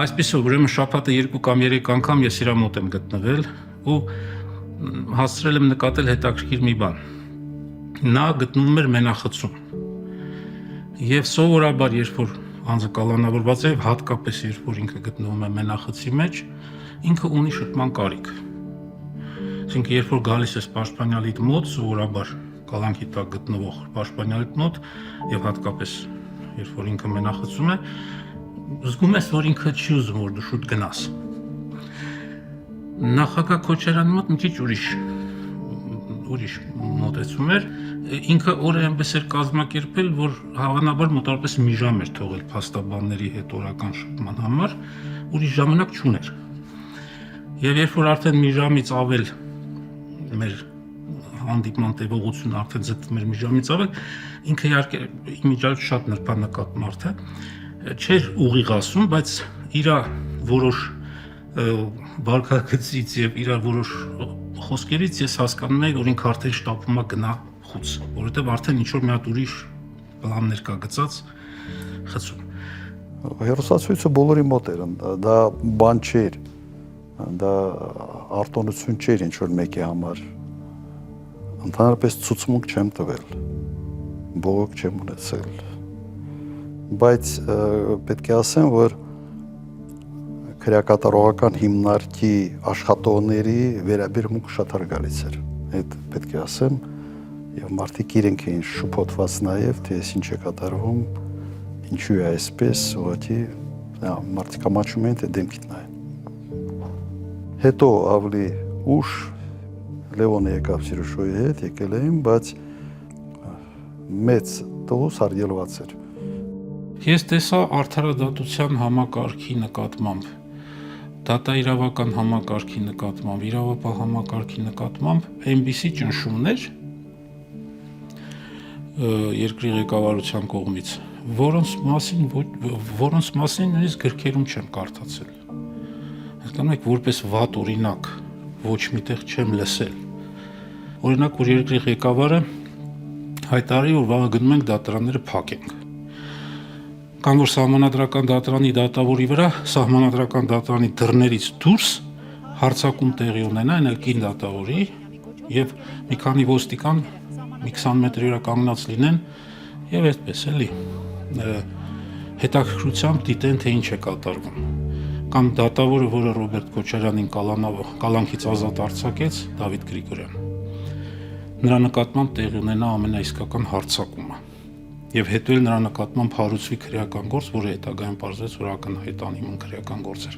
Այսպիսով ուրեմն շաբաթը 2 կամ 3 անգամ ես իրա մոտ եմ գտնվել ու հասցրել եմ նկատել հետաքրքիր մի բան։ Նա գտնվում էր մենախցում։ Եվ սովորաբար երբ որ անձը կալանավորված է, հատկապես երբ որ ինքը գտնվում է մենախցի մեջ, ինքը ունի շփման կարիք։ Այսինքն երբ որ գալիս ես պաշտպանյալիդ մոտ, սովորաբար կալանքի տակ գտնվող պաշտպանյալիդ մոտ եւ հատկապես երբ որ ինքը մենախցում է, զգում ես որ ինքը չի ուզում որ դու շուտ գնաս։ Նախագահ Քոչարյանի մոտ մի քիչ ուրիշ մոտեցում էր, ինքը օրը այնպես էր կազմակերպել, որ հավանաբար մոտավորապես մի ժամ էր թողել փաստաբանների հետ օրական շփման համար, ուրիշ ժամանակ չուներ։ Եվ երբ որ արդեն մի ժամից ավել մեր հանդիպման տևողությունը արդեն ձգվում էր մի ժամից ավել, ինքը իհարկե իմիջիայլոց շատ նրբանկատ մարդ է, չէր ուղիղ ասում, բայց իր որոշ վարքագծից եւ իր որոշ խոսքերից ես հասկանում եի, որ ինքը արդեն շտապում է գնա խուց, որովհետեւ արդեն ինչ որ մի հատ ուրիշ պլաններ կա գծած խցում։ Հերոսացույցը բոլորի մոտ էր, դա բան չէր, դա արտոնություն չէր ինչ որ մեկի համար։ Ընդհանրապես ցուցմունք չեմ տվել, բողոք չեմ ունեցել, բայց պետք է ասեմ, որ քրեակատարողական հիմնարկի աշխատողների վերաբերմունքը շատ հարգալից էր։ Այդ պետք է ասեմ, եւ մարդիկ իրենք էին շփոթված նաեւ, թե ինչ է կատարվում, ինչու է այսպես, ուղղակի մարդիկ ամաչում են, թե դեմքիդ նայեն։ Հետո ավելի ուշ Լևոնը եկավ Սիրուշոյի հետ, եկել էին, բայց մեծ տոս հարգելված էր։ Ես տեսա արդարադատության համակարգի նկատմամբ, դատաիրավական համակարգի նկատմամբ, իրավապահ համակարգի նկատմամբ այնպիսի ճնշումներ երկրի ղեկավարության կողմից, որոնց մասին նույնիսկ գրքերում չեմ կարդացել։ Հասկանում եք, որպես վատ օրինակ ոչ միտեղ չեմ լսել։ Օրինակ, որ երկրի ղեկավարը հայտարարի, որ վաղը գնում ենք դատարանները փակենք։ Կամ որ սահմանադրական դատարանի դատավորի վրա սահմանադրական դատարանի դռներից դուրս հարցակում տեղի ունենա, այն էլ կին դատավորի եւ մի քանի ոստիկան մի 20 մետրի վրա կանգնած լինեն եւ այդպես էլի հետաքրքրությամբ դիտեն թե ինչ է կատարվում։ Կամ դատավորը, որը Ռոբերտ Քոչարյանին կալանքից ազատ արձակեց, Դավիթ Գրիգորյան։ Նրա նկատմամբ տեղի ունենա ամենաիսկական հարձակումը։ Եվ հետո էլ նրա նկատմամբ հարուցվի քրեական գործ, որը հետագայում պարզվեց, որ ակնհայտ անիմուն քրեական գործ էր։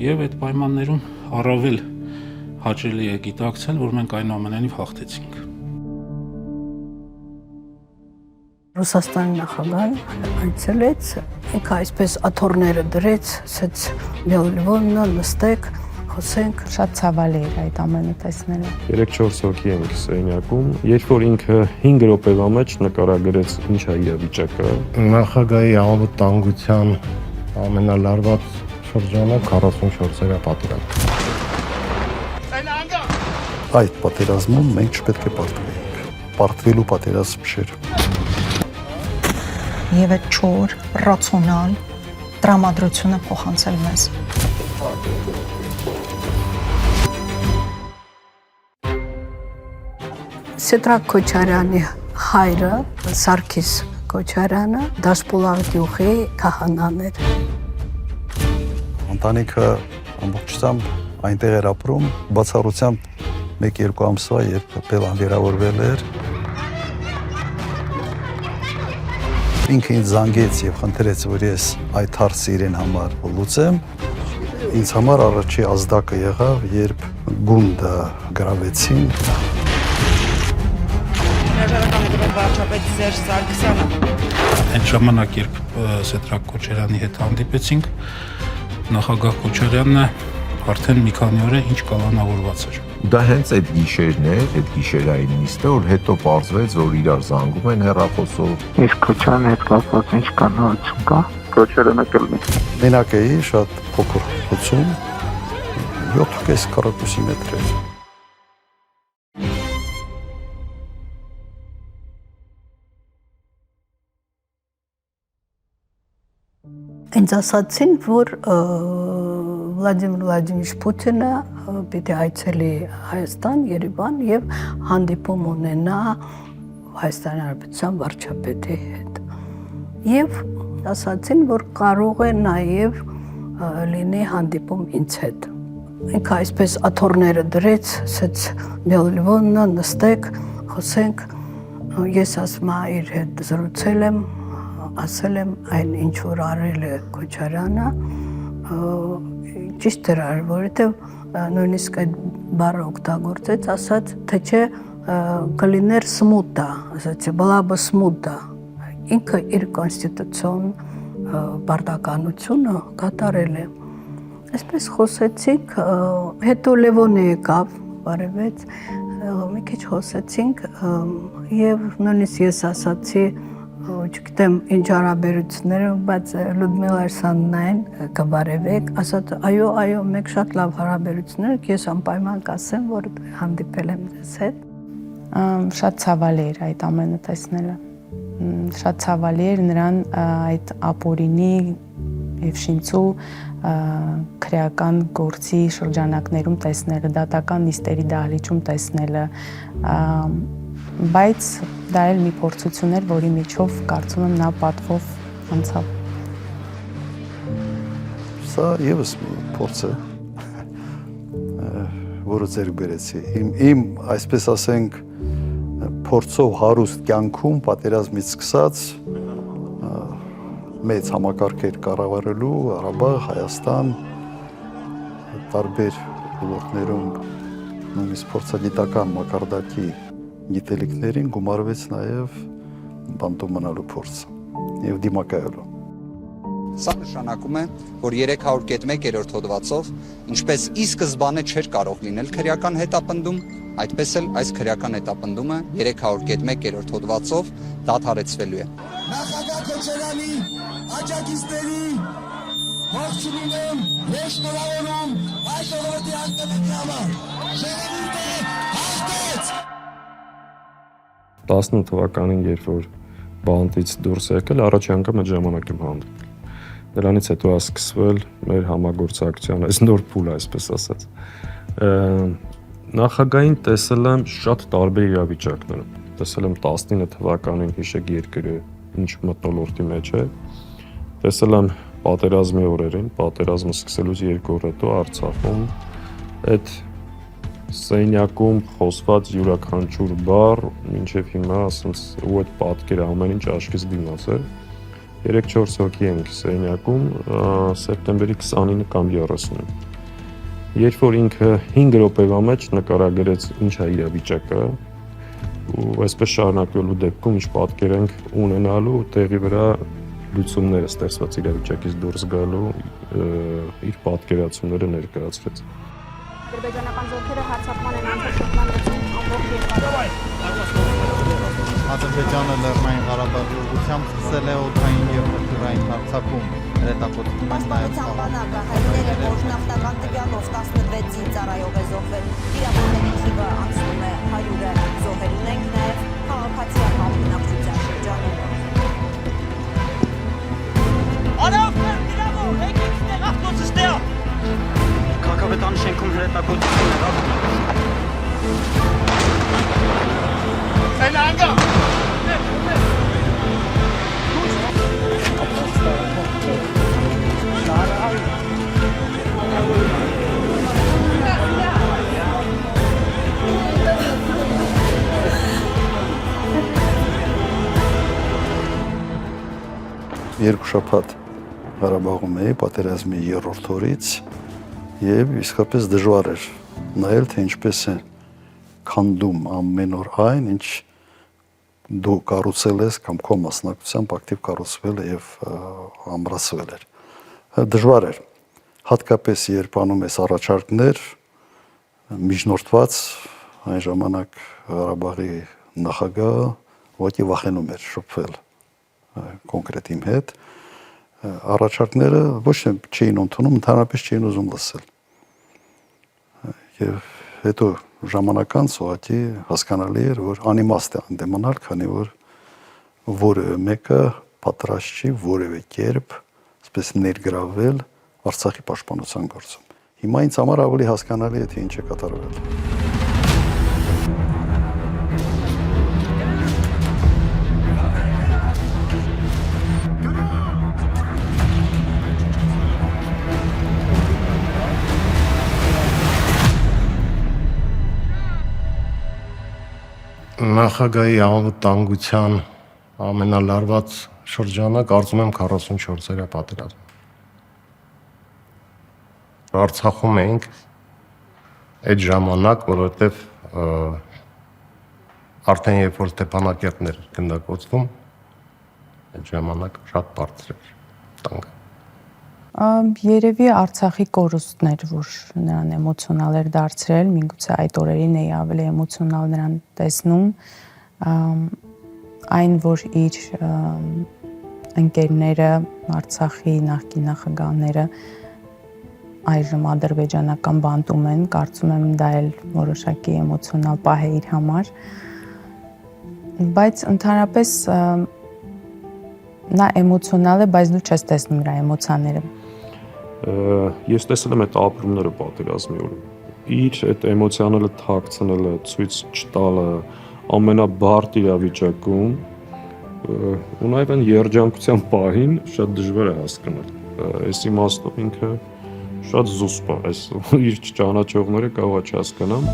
Եվ այդ պայմաններում առավել հաճելի է գիտակցել, որ մենք այնուամենայնիվ հաղթեցինք։ Ռուսաստանի նախագահն այցելեց, ինքը այսպես աթոռները դրեց, ասեց Լևոնը նստեք, խոսենք։ Շատ ցավալի էր այդ ամենը տեսնելը։ 3-4 հոգի ենք սենյակում, երբ որ ինքը 5 րոպեվա մեջ նկարագրեց ինչ է իրավիճակը։ Նախագահի անվտանգության ամենալարված շրջանը 44-րդ պատերազմ։ Այդ պատերազմում մենք չպետք է պարտվեինք։ Պարտվելու պատերազմ չէր։ Եվ այդ չոր, ռացիոնալ տրամադրությունը փոխանցել մեզ։ Սետրակ Քոչարյանի հայրը Սարգիս Քոչարյանը Դաշպուլաղ գյուղի քահանան էր։ Ընտանիքը ամբողջությամբ այնտեղ էր ապրում, բացառությամբ 1-2 ամսվա, երբ Բելան վիրավորվել էր։ Ինքը ինձ զանգեց եւ խնդրեց, որ ես այդ հարցը իրեն համար լուծեմ։ Ինձ համար առաջի ազդակը եղավ, երբ գունդը գրավեցին։ Հրաժարական է տվել վարչապետ Սերժ Սարգսյանը։ Այդ ժամանակ, երբ Սետրակ Քոչարյանի հետ հանդիպեցինք, նախագահ Քոչարյանն արդեն մի քանի օր է ինչ կալանավորված էր։ Դա հենց այդ գիշերն էր, այդ գիշերային նիստը, որ հետո պարզվեց, որ իրար զանգում են հեռախոսով։ Իսկ Քոչարյանի հետ կապված ինչ կանոնություն կա։ Քոչարյանը կլինի։ Մենակ էի, շատ փոքր խոցում, 7.5 քառակուսի մետր էր։ Ինձ ասացին, որ Վլադիմիր Վլադիմիրիչ Պուտինը պիտի այցելի Հայաստան, Երևան եւ հանդիպում ունենա Հայաստանի Հանրապետության վարչապետի հետ։ Եվ ասացին, որ կարող է նաեւ լինի հանդիպում ինձ հետ։ Ինքը այսպես աթոռները դրեց, ասեց Լևոննա նստեք, խոսենք։ Ես ասում իր հետ զրուցել եմ, ասել եմ այն ինչ որ արել է Քոչարյանը, ճիշտ էր արել, որովհետև նույնիսկ այդ բառը օգտագործեց, ասաց, թե չէ կլիներ սմուտա, ասաց, была бы սմուտա։ Ինքը իր կոնստիտուցիոն պարտականությունը կատարել է։ Այսպես խոսեցինք, հետո Լևոնը եկավ, բարևեց, մի քիչ խոսեցինք եւ նույնիսկ ես ասացի, չգիտեմ ինչ հարաբերություններ, բայց Լյուդմիլա Ալեքսանդրովնային կբարևեք, ասաց այո, մենք շատ լավ հարաբերություններ, ես անպայման կասեմ, որ հանդիպել եմ ձեզ հետ։ Շատ ցավալի էր այդ ամենը տեսնելը։ Շատ ցավալի էր նրան այդ ապօրինի եւ շինծու քրեական գործի շրջանակներում տեսնելը, դատական նիստերի դահլիճում տեսնելը, բայց դա էլ մի փորձություն էր, որի միջով կարծում եմ նա պատվով անցավ։ Սա եւս մի փորձ է, որը ձեր բերեցի։ Իմ այսպես ասենք փորձով հարուստ կյանքում պատերազմից սկսած մեծ համակարգեր կառավարելու Ղարաբաղ, Հայաստան, տարբեր ոլորտներում նույնիսկ փորձագիտական մակարդակի գիտելիքներին գումարվեց նաև բանտում մնալու փորձ եւ դիմակայելու։ Սա նշանակում է, որ 301-րդ հոդվածով, ինչպես ի սկզբանե չէր կարող լինել քրեական հետապնդում, այդպես էլ այս քրեական հետապնդումը 301-րդ հոդվածով դադարեցվելու է։ Նախագահ Քոչարյանի աջակիցների ողջունում եմ, ես շնորհավորում այդ օրվա ակտիվի համար։ Ժողովուրդը հաղթեց։ 18 թվականին, երբ որ բանտից դուրս եկել, առաջի անգամ այդ ժամանակ եմ հանդիպել։ Դրանից հետո է սկսվել մեր համագործակցության այս նոր փուլը, այսպես ասած։ Նախագահին տեսել եմ շատ տարբեր իրավիճակներում։ Տեսել եմ 19 թվականին հիշեք երկրը ինչ մթնոլորտի մեջ է։ Տեսել եմ պատերազմի օրերին, պատերազմը սկսելուց 2 օր հետո Արցախում այդ սենյակում խոսված յուրաքանչյուր բառ մինչև հիմա ասենց ու այդ պատկերը ամեն ինչ աչքից դիմաց է։ 3-4 հոգի ենք սենյակում սեպտեմբերի 29 կամ 30-ին։ Երբ որ ինքը 5 րոպեվա մեջ նկարագրեց ինչ է իրավիճակը ու այսպես շարունակվելու դեպքում ինչ պատկեր ենք ունենալու տեղի վրա լուծումները ստեղծված իրավիճակից դուրս գալու իր պատկերացումները ներկայացրեց։ Ադրբեջանական զորքերը հարձակման են անցել ամբողջ երկրում։ Ադրբեջանը Լեռնային Ղարաբաղի ուղղությամբ սկսել է օդային եւ մթնային հարձակում։ Հետապնդում են նաեւ բանակը հայտնել է, որ նավթական տվյալով 16-ին ծառայող է զոհվել։ Իրավունքի թիվը անցնում է 100-ը։ Զոհեր ունենք նաեւ քաղաքացիական բնակչության շրջանում։ Արավներ, իրավոր, եկեք ստեղ ավտոցստեղ։ Քաղաքավետան շենքում հրետակոծություն եղավ։ Երկու շաբաթ Ղարաբաղում էի պատերազմի 3-րդ օրից եւ իսկապես դժվար էր նայել թե ինչպես է քանդում ամեն օր այն ինչ դու կառուցել ես կամ քո մասնակցությամբ ակտիվ կառուցվել եւ ամրացվել էր։ Դժվար էր հատկապես երբ անում ես առաջարկներ միջնորդված այն ժամանակ Ղարաբաղի նախագահը ոչի վախենում էր շփվել կոնկրետ իմ հետ առաջարկները ոչ թե չէին ընդունում, ընդհանրապես չէին ուզում լսել։ Եվ հետո ժամանակ անց ուղղակի հասկանալի էր, որ անիմաստ է անդեմանալ, քանի որ որևէ մեկը պատրաստ չի որևէ կերպ, այսպես ներգրավել Արցախի պաշտպանության գործում։ Հիմա ինձ համար ավելի հասկանալի է թե ինչ է կատարվել։ Նախագահի անվտանգության ամենալարված շրջանը կարծում եմ 44-րդ պատերազմը։ Արցախում էինք այդ ժամանակ, որովհետև արդեն երբ որ Ստեփանակերտներ գնդակոծվում, այդ ժամանակ շատ բարձր էր տանկը։ Երևի Արցախի կորուստներ, որ նրան էմոցիոնալ էր դարձրել, միգուցե այդ օրերին էի ավելի էմոցիոնալ նրան տեսնում, այն որ իր ընկերները, Արցախի նախկին նախագահները այժմ ադրբեջանական բանտում են, կարծում եմ դա էլ որոշակի էմոցիոնալ պահ է իր համար, բայց ընդհանրապես նա էմոցիոնալ է, բայց դու չես տեսնում նրա էմոցիաները։ Ես տեսել եմ այդ ապրումները պատերազմի օրը։ Իր այդ էմոցիաները թաքցնելը, ցույց չտալը ամենաբարդ իրավիճակում ու նաև այն երջանկության պահին շատ դժվար է հասկանալ։ Այս իմաստով ինքը շատ զուսպ է, այս իր չճանաչողները կարող է չհասկանամ։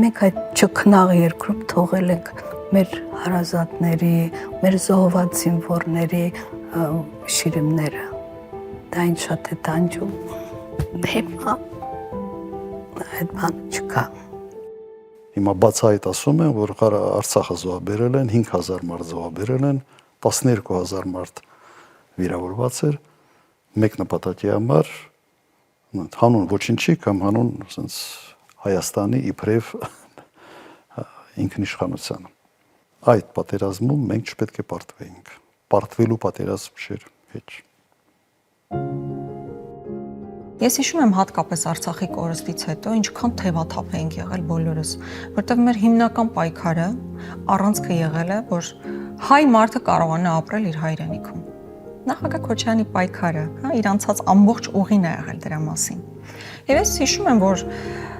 Մենք այդ չքնաղ երկրում թողել ենք մեր հարազատների, մեր զոհված զինվորների շիրիմները։ Դա ինչ շատ է տանջում։ Հիմա այդ բան չկա։ Հիմա բացահայտ ասում են, որ Արցախը զոհաբերել են, 5000 մարդ զոհաբերել են, 12000 մարդ վիրավորված էր, մեկ նպատակի համար հանուն ոչինչի կամ հանուն ասենց Հայաստանի իբրև ինքնիշխանության։ Այդ պատերազմում մենք չպետք է պարտվեինք։ Պարտվելու պատերազմ չէր հեչ։ Ես հիշում եմ հատկապես Արցախի կորստից հետո ինչքան թևաթափ էինք եղել բոլորս, որտեղ մեր հիմնական պայքարը առանցքը եղել է, որ հայ մարդը կարողանա ապրել իր հայրենիքում։ Նախագահ Քոչարյանի պայքարը, իր անցած ամբողջ ուղին է եղել դրա մասին։ Եվ ես հիշում եմ, որ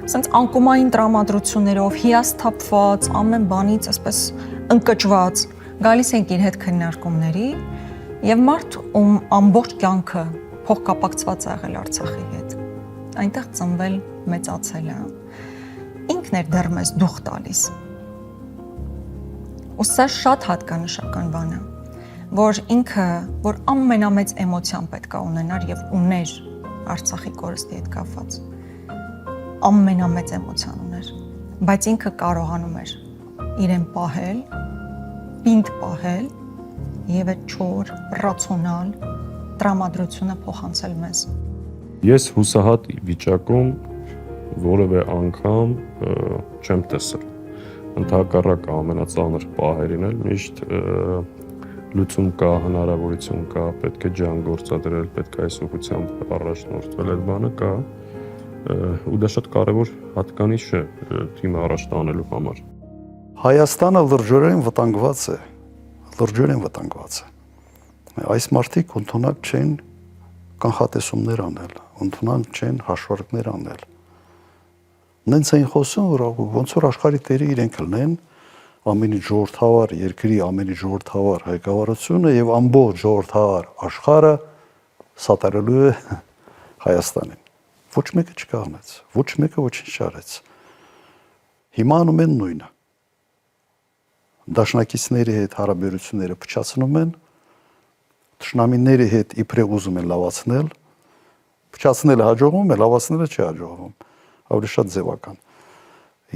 ասենց անկումային տրամադրություններով հիասթափված, ամեն բանից այսպես ընկճված գալիս ենք իր հետ քննարկումների եւ մարդ ում ամբողջ կյանքը փոխկապակցված է եղել Արցախի հետ։ Այնտեղ ծնվել, մեծացել է ինքն էր դեռ մեզ դուխ տալիս։ Ու սա շատ հատկանշական բան է, որ ինքը, որ ամենամեծ էմոցիան պետք է ունենար եւ ուներ Արցախի կորստի հետ կապված, ամենամեծ էմոցիան ուներ, բայց ինքը կարողանում էր իրեն պահել, պինդ պահել եւ այդ չոր, ռացիոնալ տրամադրությունը փոխանցել մեզ։ Ես հուսահատ վիճակում որևէ անգամ չեմ տեսել։ Ընդհակառակ ամենածանր պահերին էլ միշտ լուծում կա, հնարավորություն կա, պետք է ջան գործադրել, պետք է այս ուղղությամբ առաջնորդվել, այդ բանը կա, ու դա շատ կարևոր հատկանիշ է թիմը առաջ տանելու համար։ Հայաստանը լրջորեն վտանգված է, Այս մարդիկ ընդունակ չեն կանխատեսումներ անել, ընդունակ չեն հաշվարկներ անել։ Նենց էին խոսում, որ ոնց որ աշխարհի տերը իրենք լնեն, ամենի ժողովրդավար երկրի ամենի ժողովրդավար հայկավարությունը եւ ամբողջ ժողովրդավար աշխարհը սատարելու է Հայաստանին։ Ոչ մեկը չկարնեց, ոչ մեկը ոչինչ չարեց։ Հիմա անում են նույնը։ Դաշնակիցների հետ հարաբերությունները փչացնում են, թշնամիների հետ իբրև ուզում են լավացնել, փչացնելը հաջողվում է, լավացնելը չի հաջողվում, ավելի շատ ձևական։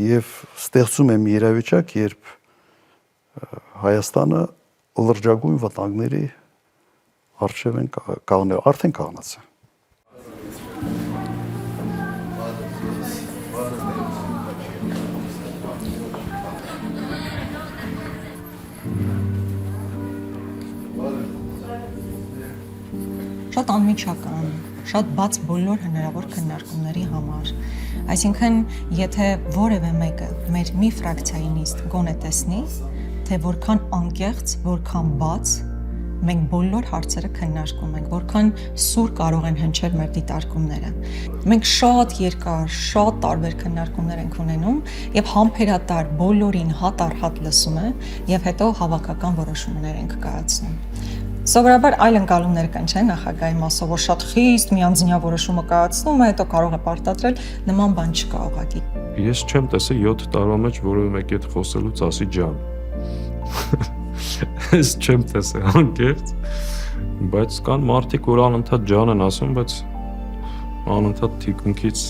Եվ ստեղծում է մի իրավիճակ, երբ Հայաստանը լրջագույն վտանգների առջև են կանգնել, արդեն կանգնած է։ Շատ անմիջական, շատ բաց բոլոր հնարավոր քննարկումների համար։ Այսինքն, եթե որևէ մեկը մեր մի ֆրակցիայի նիստ գոնե տեսնի, թե որքան անկեղծ, որքան բաց մենք բոլոր հարցերը քննարկում ենք, որքան սուր կարող են հնչել մեր դիտարկումները։ Մենք շատ երկար, շատ տարբեր քննարկումներ ենք ունենում եւ համբերատար բոլորին հատ առ հատ լսում է եւ հետո հավաքական որոշումներ ենք կայացնում։ Սովորաբար այլ ընկալումներ կան, չէ՞, նախագահի մասով, որ շատ խիստ միանձնյա որոշումը կայացնում է, հետո կարող է պարտադրել, նման բան չկա ուղղակի։ Ես չեմ տեսել 7 տարվա մեջ որևէ մեկի հետ խոսելուց ասի ջան։ Ես չեմ տեսել անկեղծ, բայց կան մարդիկ, որ անընդհատ ջան են ասում, բայց անընդհատ թիկունքից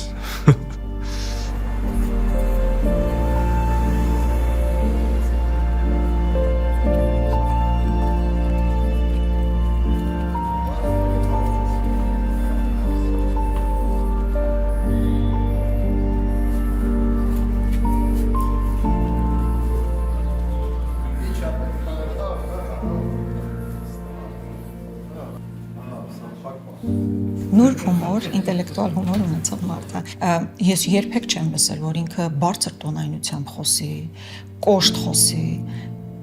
նուրբ հումոր, ինտելեկտուալ հումոր ունեցող մարդ է։ Ես երբեք չեմ լսել, որ ինքը բարձր տոնայնությամբ խոսի, կոշտ խոսի,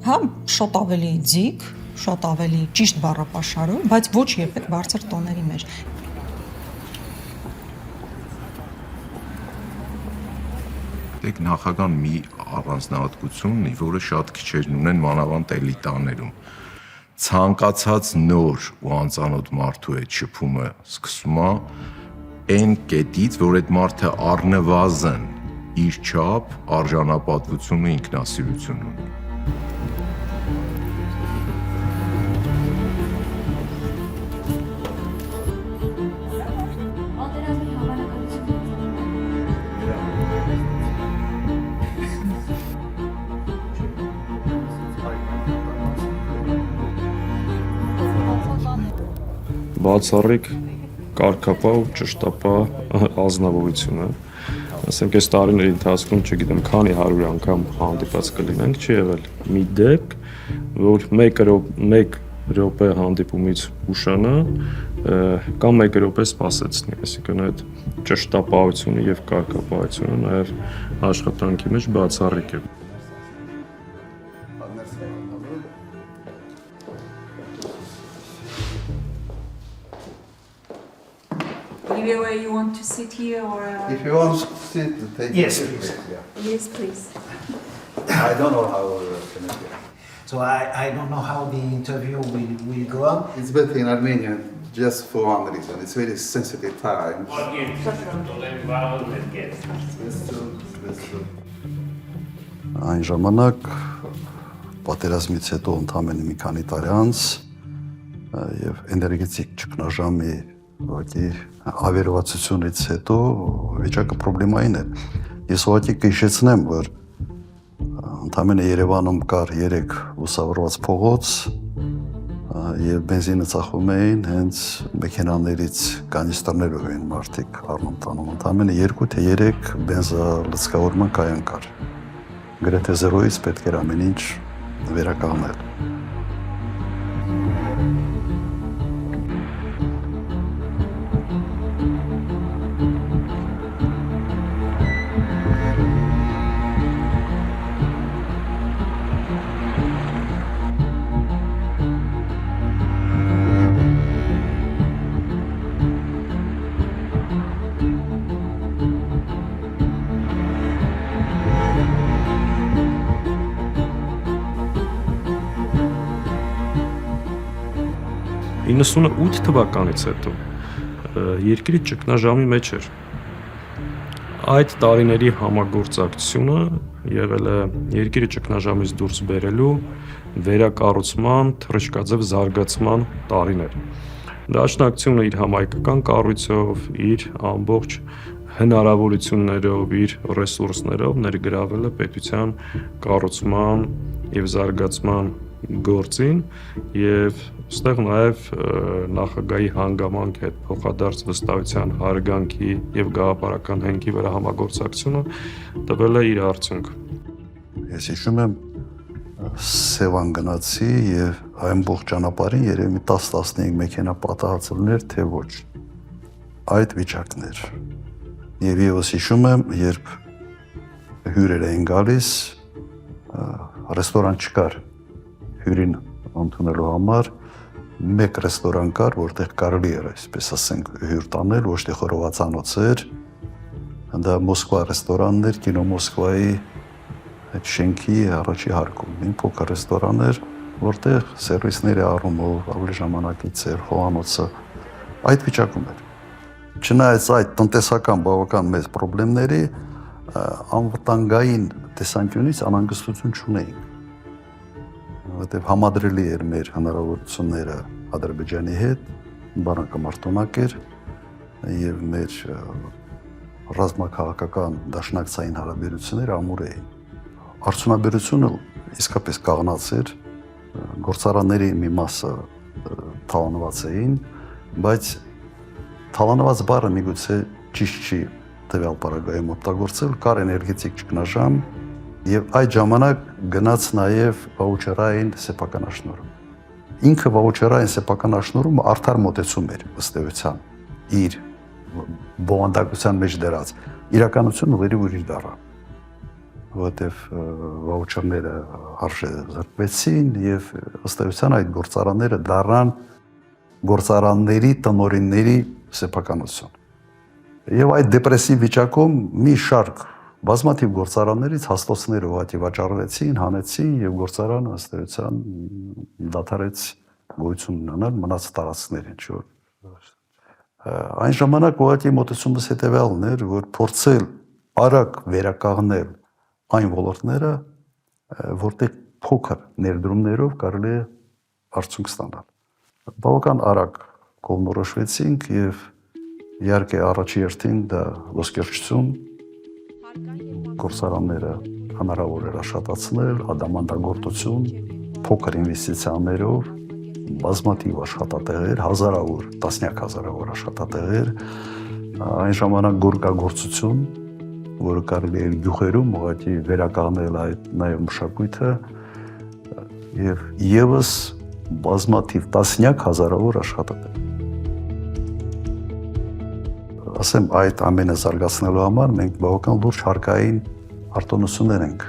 հա, շատ ավելի ձիգ, շատ ավելի ճիշտ բառապաշարում, բայց ոչ երբեք բարձր տոների մեջ։ Դեք նախագահան մի առանձնահատկություն ունի, որը շատ քիչերն ունեն մանավանդ էլիտաներում։ Ցանկացած նոր ու անծանոթ մարդու հետ շփումը սկսում է այն կետից, որ այդ մարդը առնվազն իր չափ արժանապատվություն ու ինքնասիրություն ունի։ Բացառիկ կարգապահ ու ճշտապահ ազնվորություն է։ Ասենք այս տարիների ընթացքում, չգիտեմ, քանի 100 անգամ հանդիպած կլինենք, չի եղել մի դեպք, որ 1 րոպե հանդիպումից ուշանա կամ 1 րոպե սպասեցնի, այսինքն այդ ճշտապահությունը եւ կարգապահությունը նաեւ աշխատանքի մեջ բացառիկ է։ Anyway, you want to sit here or? If you want to sit, take Yes, it. please. Yeah. Yes, please. I don't know how can it be. So I don't know how the interview will go on. It's better in Armenian just for one reason. It's very sensitive time. Այն ժամանակ պատերազմից հետո ընդամենը մի քանի տարի անց եւ էներգետիկ ճգնաժամի ուղղակի ավերվածությունից հետո վիճակը պրոբլեմային էր։ Ես ուղղակի կհիշեցնեմ, որ ընդամենը Երևանում կար 3 լուսավորված փողոց եւ բենզինը ծախում էին հենց մեքենաներից կանիստրներով էին մարդիկ առնում տանում։ Ընդամենը 2 թե 3 բենզալցկավորման կայան կար։ Գրեթե 0-ից պետք էր ամեն ինչ վերականգնել։ Ա 98 թվականից հետո երկրի ճգնաժամի մեջ էր։ Այդ տարիների համագործակցությունը եղել է երկրի ճգնաժամից դուրս բերելու վերակառուցման, թռիչքաձև զարգացման տարիներ։ Դաշնակցությունը իր համայնքական կառույցով, իր ամբողջ հնարավորություններով, իր ռեսուրսներով ներգրավել է պետության կառուցման եւ զարգացման գործին եւ այստեղ նաեւ նախագահի հանգամանք հետ փոխադարձ վստահության հարգանքի եւ գաղափարական հենքի վրա համագործակցությունը տվել է իր արդյունքը։ Ես հիշում եմ Սևան գնացի եւ ամբողջ ճանապարհին երևի 10-15 մեքենա պատահածներ թե ոչ։ Այդ վիճակներ։ Եվ ես հիշում եմ, երբ հյուրեր էին գալիս, ռեստորան չկար հյուրին ընդունելու համար, մեկ ռեստորան կար, որտեղ կարելի էր, այսպես ասենք, հյուր տանել, ոչ թե խորովածանոց էր, դա Մոսկվա ռեստորանն էր, կինո Մոսկվայի այդ շենքի առաջի հարկում, մի փոքր ռեստորան էր, որտեղ սերվիսների առումով ավելի ժամանակից էր, խոհանոցը, այդ վիճակում էր։ Չնայած այդ տնտեսական բավական մեծ խնդիրների, անվտանգային տեսանկյունից անհանգստություն չունեինք, որտեղ համադրելի էր մեր հնարավորությունները Ադրբեջանի հետ, բանակը մարտոնակ էր եւ մեր ռազմաքաղաքական դաշնակցային հարաբերությունները ամուր էին։ Արդյունաբերությունը իսկապես կաղնած էր, գործարանների մի մասը թալանված էին, բայց թալանված բառը միգուցե ճիշտ չի տվյալ պարագայում օգտագործել, կար էներգետիկ ճգնաժամ եւ այդ ժամանակ գնաց նաեւ վաուչերային սեփականաշնորհում։ Ինքը վաուչերային սեփականաշնորհումը արդար մոտեցում էր ըստ էության իր բովանդակության մեջ դրած իրականությունը վերի ուրիշ դառավ, որտեվ վաուչերները արժե զրկվեցին եւ ըստ էության այդ գործարանները դառան գործարանների տնօրինների սեփականություն։ Եվ այդ դեպրեսիվ վիճակում մի շարք բազմաթիվ գործարաններից հաստոցներ ուղղակի վաճառվեցին, հանեցին եւ գործարանը ըստ էության դադարեց գոյություն ունենալ, մնաց տարածքներ ինչ որ։ Այն ժամանակ ուղղակի մոտեցումս հետեւյալն էր, որ փորձել արագ վերականգնել այն ոլորտները, որտեղ փոքր ներդրումներով կարելի է արդյունք ստանալ։ Բավական արագ կողմնորոշվեցինք եւ իհարկե առաջի հերթին դա ոսկերչություն գործարանները հնարավոր էր աշխատացնել, ադամանդագործություն, փոքր ինվեստիցիաներով, բազմաթիվ աշխատատեղեր, հազարավոր, տասնյակ հազարավոր աշխատատեղեր, այն ժամանակ գորգագործություն, որը կարելի էր գյուղերում ուղղակի վերականգնել այդ նաեւ մշակույթը եւ եւս բազմաթիվ տասնյակ հազարավոր աշխատատեղ։ Ասեմ, այդ ամենը զարգացնելու համար մենք բավական լուրջ հարկային արտոնություններ ենք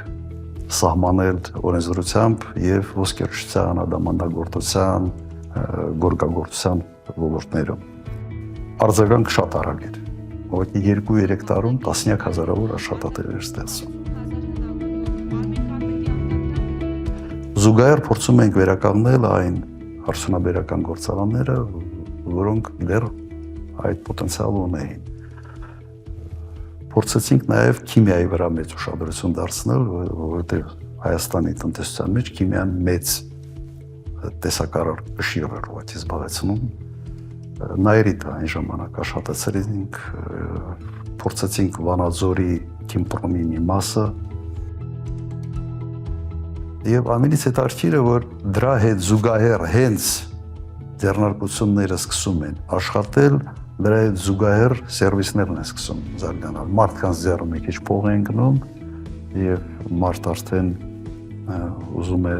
սահմանել օրենսդրությամբ եւ ոսկերչության, ադամանդագործության, գորգագործության ոլորտներում։ Արձագանք շատ արագ էր։ Ուղղակի 2-3 տարում տասնյակ հազարավոր աշխատատեղեր ստեղծում։ Զուգահեռ փորձում ենք վերականգնել այն արդյունաբերական գործարանները, որոնք դեռ այդ պոտենցիալը ունեին։ փորձեցինք նաև քիմիայի վրա մեծ ուշադրություն դարձնել, որովհետև Հայաստանի տնտեսության մեջ քիմիան մեծ տեսակարար կշիռ էր ուղղակի զբաղեցնում։ Նայրիտ այն ժամանակ աշխատեցրինք, փորձեցինք Վանաձորի քիմպրոմի մի մասը եւ ամենից հետաքրքիրը, որ դրա հետ զուգահեռ հենց ձեռնարկությունները սկսում են աշխատել, դրա հետ զուգահեռ սերվիսներն են սկսում զարգանալ։ Մարդկանց ձեռը մի քիչ փող են գնում եւ մարդ արդեն ուզում է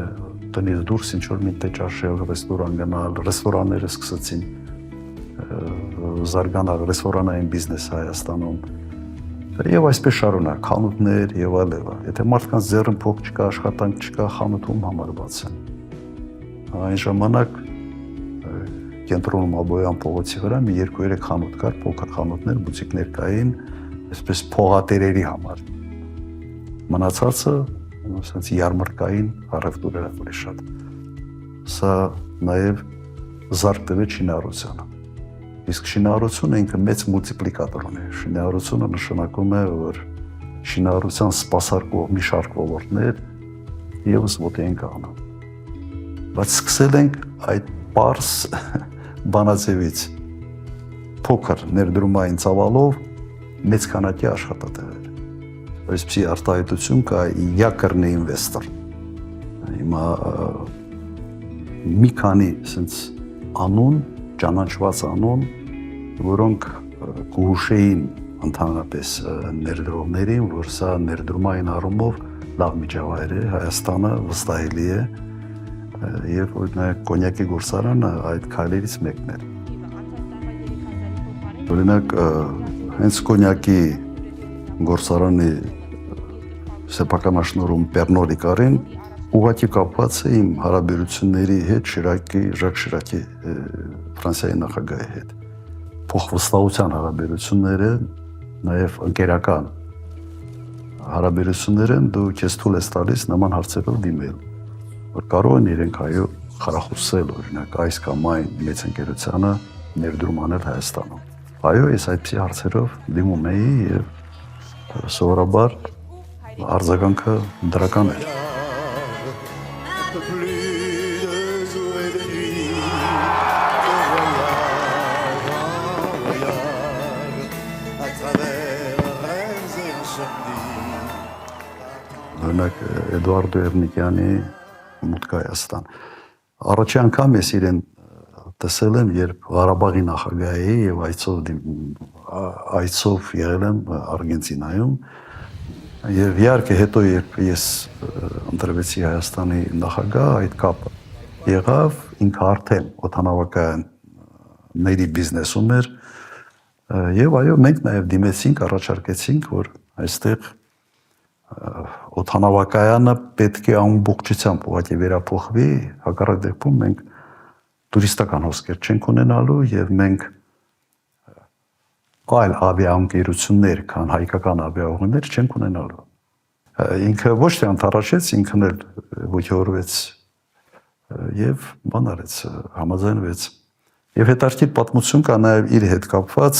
տնից դուրս ինչ-որ մի տեղ ճաշել, ռեստորան գնալ, ռեստորանները սկսեցին զարգանալ, ռեստորանային բիզնեսը Հայաստանում։ Եվ այսպես շարունակ, խանութներ եւ այլն։ Եթե մարդկանց ձեռում փող չկա, աշխատանք չկա, խանութում համար բացեն։ Այն ժամանակ կենտրոնում Աբոյան փողոցի վրա մի 2-3 խանութ կար, փոքր խանութներ, բուտիկներ կային, այսպես փողատերերի համար։ Մնացածը ասենց ярմаркային առևտուրերը ավելի շատ։ Սա նաև զարգ տվեց շինարարությանը։ Իսկ շինարարությունը ինքը մեծ մուլտիպլիկատոր ունի։ Շինարարությունը նշանակում է, որ շինարարության սպասարկող մի շարք ոլորտներ եւս ոտի են կանգնում։ Բայց սկսել ենք այդ պարզ բանաձևից փոքր ներդրումային ծավալով մեծ քանակի աշխատատեղեր։ Այսպիսի արտահայտություն կա յակրնի ինվեստոր։ Հիմա մի քանի sense անուն, ճանաչված անուն, որոնք կհուշեին ընդհանրապես ներդրողներին, որ սա ներդրումային առումով լավ միջավայր է, Հայաստանը վստահելի է, եւ օրինակ կոնյակի գործարանը այդ քայլերից մեկն էր։ Օրինակ հենց կոնյակի գործարանի սեփականաշնորհում Պերնոդի կարին ուղղակի կապված է իմ հարաբերությունների հետ Ժակ Շիրակի Ֆրանսիայի նախագահի հետ։ Փոխվստահության հարաբերությունները, նաև ընկերական հարաբերությունները դու քեզ թույլ ես տալիս նման հարցերով դիմել, որ կարող են իրենք այո խրախուսել օրինակ այս կամ այն մեծ ընկերությանը ներդրում անել Հայաստանում։ Այո, ես այդպիսի հարցերով դիմում էի եւ սովորաբար արձագանքը դրական էր։ Օրինակ Էդուարդ Էրնիկյանի մուտք Հայաստան։ Առաջի անգամ ես իրեն տեսել եմ, երբ Ղարաբաղի նախագահ էի եւ այցով եղել եմ Արգենտինայում։ Եվ իհարկե հետո երբ ես ընտրվեցի Հայաստանի նախագահ, այդ կապը եղավ, ինքը արդեն օդանավակայանների բիզնեսում էր եւ այո մենք նաեւ դիմեցինք, առաջարկեցինք, որ այստեղ օդանավակայանը պետք է ամբողջությամբ ուղղակի վերափոխվի, հակառակ դեպքում մենք տուրիստական հոսքեր չենք ունենալու եւ մենք այլ ավիաընկերություններ, քան հայկական ավիաուղիներ չենք ունենալու։ Ինքը ոչ թե անթարաշեց, ինքն էլ ոգևորվեց եւ բան արեց, համաձայնվեց։ Եվ հետաքրքիր պատմություն կա նաեւ իր հետ կապված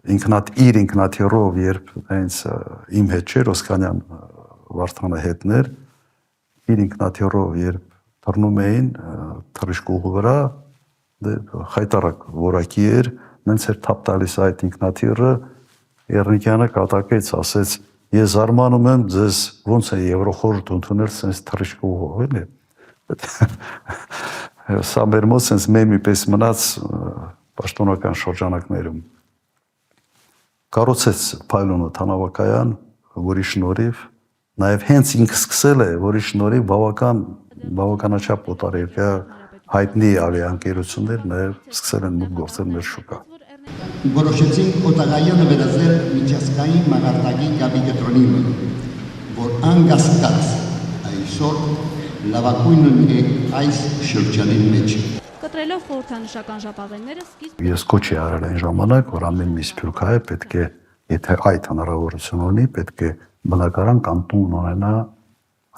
ինքնաթիռով, երբ հենց իմ հետ չէր Օսկանյան Վարդանը հետներ, իր ինքնաթիռով երբ թռնում էին թռիչքուղու վրա, խայտարակ որակի էր, նենց էր թափ տալիս այդ ինքնաթիռը, Էրնիկյանը կատակեց, ասեց, ես զարմանում եմ ձեզ ոնց է Եվրոխորհուրդ ընդունել sense թռիչքուղու, էլի։ Սա մեր մոտ sense մեմի պես մնաց պաշտոնական շրջանակներում։ Կառուցեց փայլուն օդանավակայան, որի շնորհիվ նաև հենց ինքը սկսել է, որի շնորհիվ բավականաչափ օտարերկրյա հայտնի ավիաընկերություններ նաև սկսել են մուտք գործել մեր շուկա։ Որոշեցինք օտարայանը վերածել միջազգային մագարտակի կապի կենտրոնին, որ անկասկած այսօր լավագույնն է այս շրջանի մեջ։ Կտրելով խորհրդանշական ժապավենները սկիզբ Ես կոչ արել այն ժամանակ, որ ամեն մի սփյուռքահայ պետք է, եթե այդ հնարավորություն ունի, պետք է բնակարան կամ տուն ունենա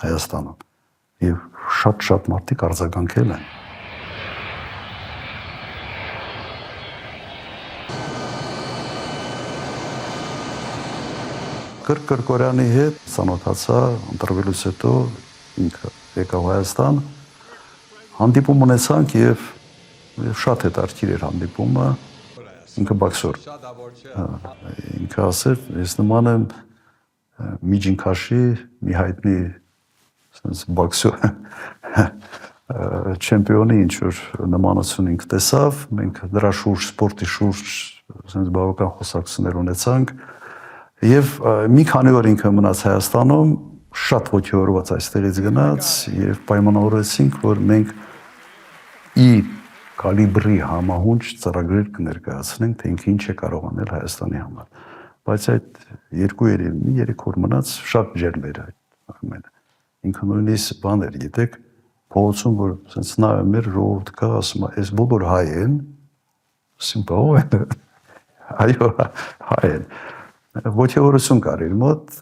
Հայաստանում։ Եվ շատ մարդիկ արձագանքել են։ Կրկորյանի հետ ծանոթացա, ընտրվելուց հետո ինքը եկավ Հայաստան, հանդիպում ունեցանք եւ շատ հետաքրքիր էր հանդիպումը, ինքը բոքսոր, ինքը ասել, ես նման եմ միջին քաշի մի հայտնի բոքսոր չեմպիոնի ինչ որ նմանություն ինքը տեսավ, մենք դրա շուրջ, սպորտի շուրջ բավական խոսակցություններ ունեցանք եւ մի քանի օր ինքը մնաց Հայաստանում, շատ ոգևորված այստեղից գնաց եւ պայմանավորեցինք, որ մենք ի կալիբրի համահունչ ծրագրեր կներկայացնենք, թե ինքը ինչ է կարող անել Հայաստանի համար։ Բայց այդ 2-3 օր մնաց շատ ջերմ էր այդ ամենը։ Ինքը նույնիսկ բաներ, գիտեք, փողոցում որ sense նայում էր ժողովուրդ կա, ասում է, այս բոլոր հայ են, ասում բա այո, հայ են։ Ոգևորություն կար իր մոտ,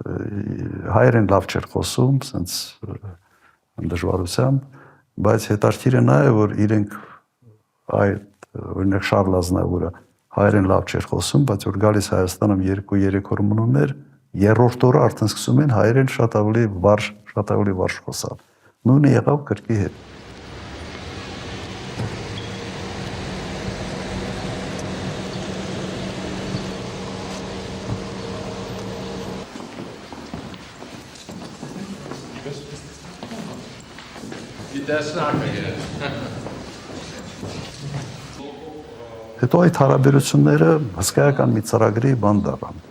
հայերեն լավ չէր խոսում, sense դժվարությամբ, բայց հետաքրքիրը նա է, որ իրենք այդ օրինակ Շարլ Ազնավուրը հայերեն լավ չէր խոսում, բայց որ գալիս Հայաստանում 2-3 օր մնում էր, երրորդ օրը արդեն սկսում են հայերեն շատ ավելի վարժ խոսալ։ Նույնը եղավ կրկի հետ։ Հետո այդ հարաբերությունները հսկայական մի ծրագրի բան դառան։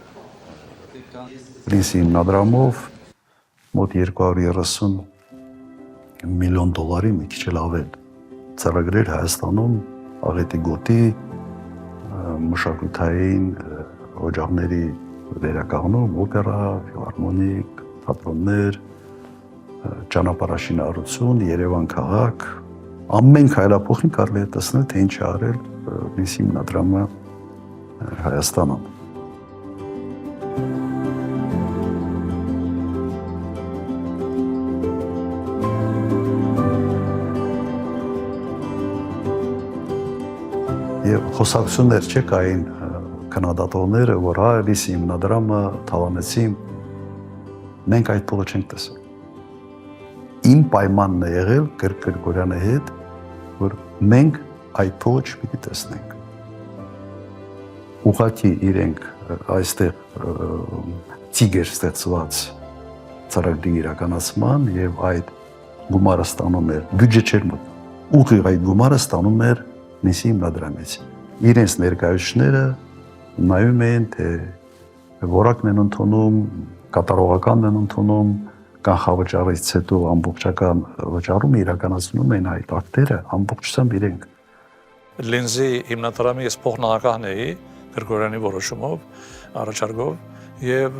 Լիսի հիմնադրամով մոտ 230 միլիոն դոլարի մի քիչ էլ ավել ծրագրեր Հայաստանում աղետի գոտի, մշակութային օջախների վերականգնում, օպերա, ֆիլհարմոնիկ, թատրոններ, ճանապարհաշինարարություն, Երևան քաղաք, ամեն քայլափոխին կարելի է տեսնել, թե ինչ է արել Լիսի հիմնադրամը Հայաստանում։ Եվ խոսակցություններ չէ կային քննադատողները, որ հա Լիսի հիմնադրամը թավանեցին, մենք այդ փողը չենք տեսել։ Իմ պայմանն է եղել Գրգորյանի հետ, որ մենք այդ փողը չպիտի տեսնենք։ Ուղղակի իրենք այստեղ ծիգեր ստեղծված ծրագրի իրականացման եւ այդ գումարը ստանում էր, բյուջե չէր մոտ։ Ուղիղ այդ գումարը ստանում էր Լիսի հիմնադրամից։ Իրենց ներկայացուցիչները նայում էին, թե որակն են ընդունում, կատարողականն են ընդունում, կանխավճարից հետո ամբողջական վճարումը իրականացնում են այդ ակտերը ամբողջությամբ իրենք։ Լինզի հիմնադրամի ես փոխնախագահն էի Գրգորյանի որոշումով, առաջարկով եւ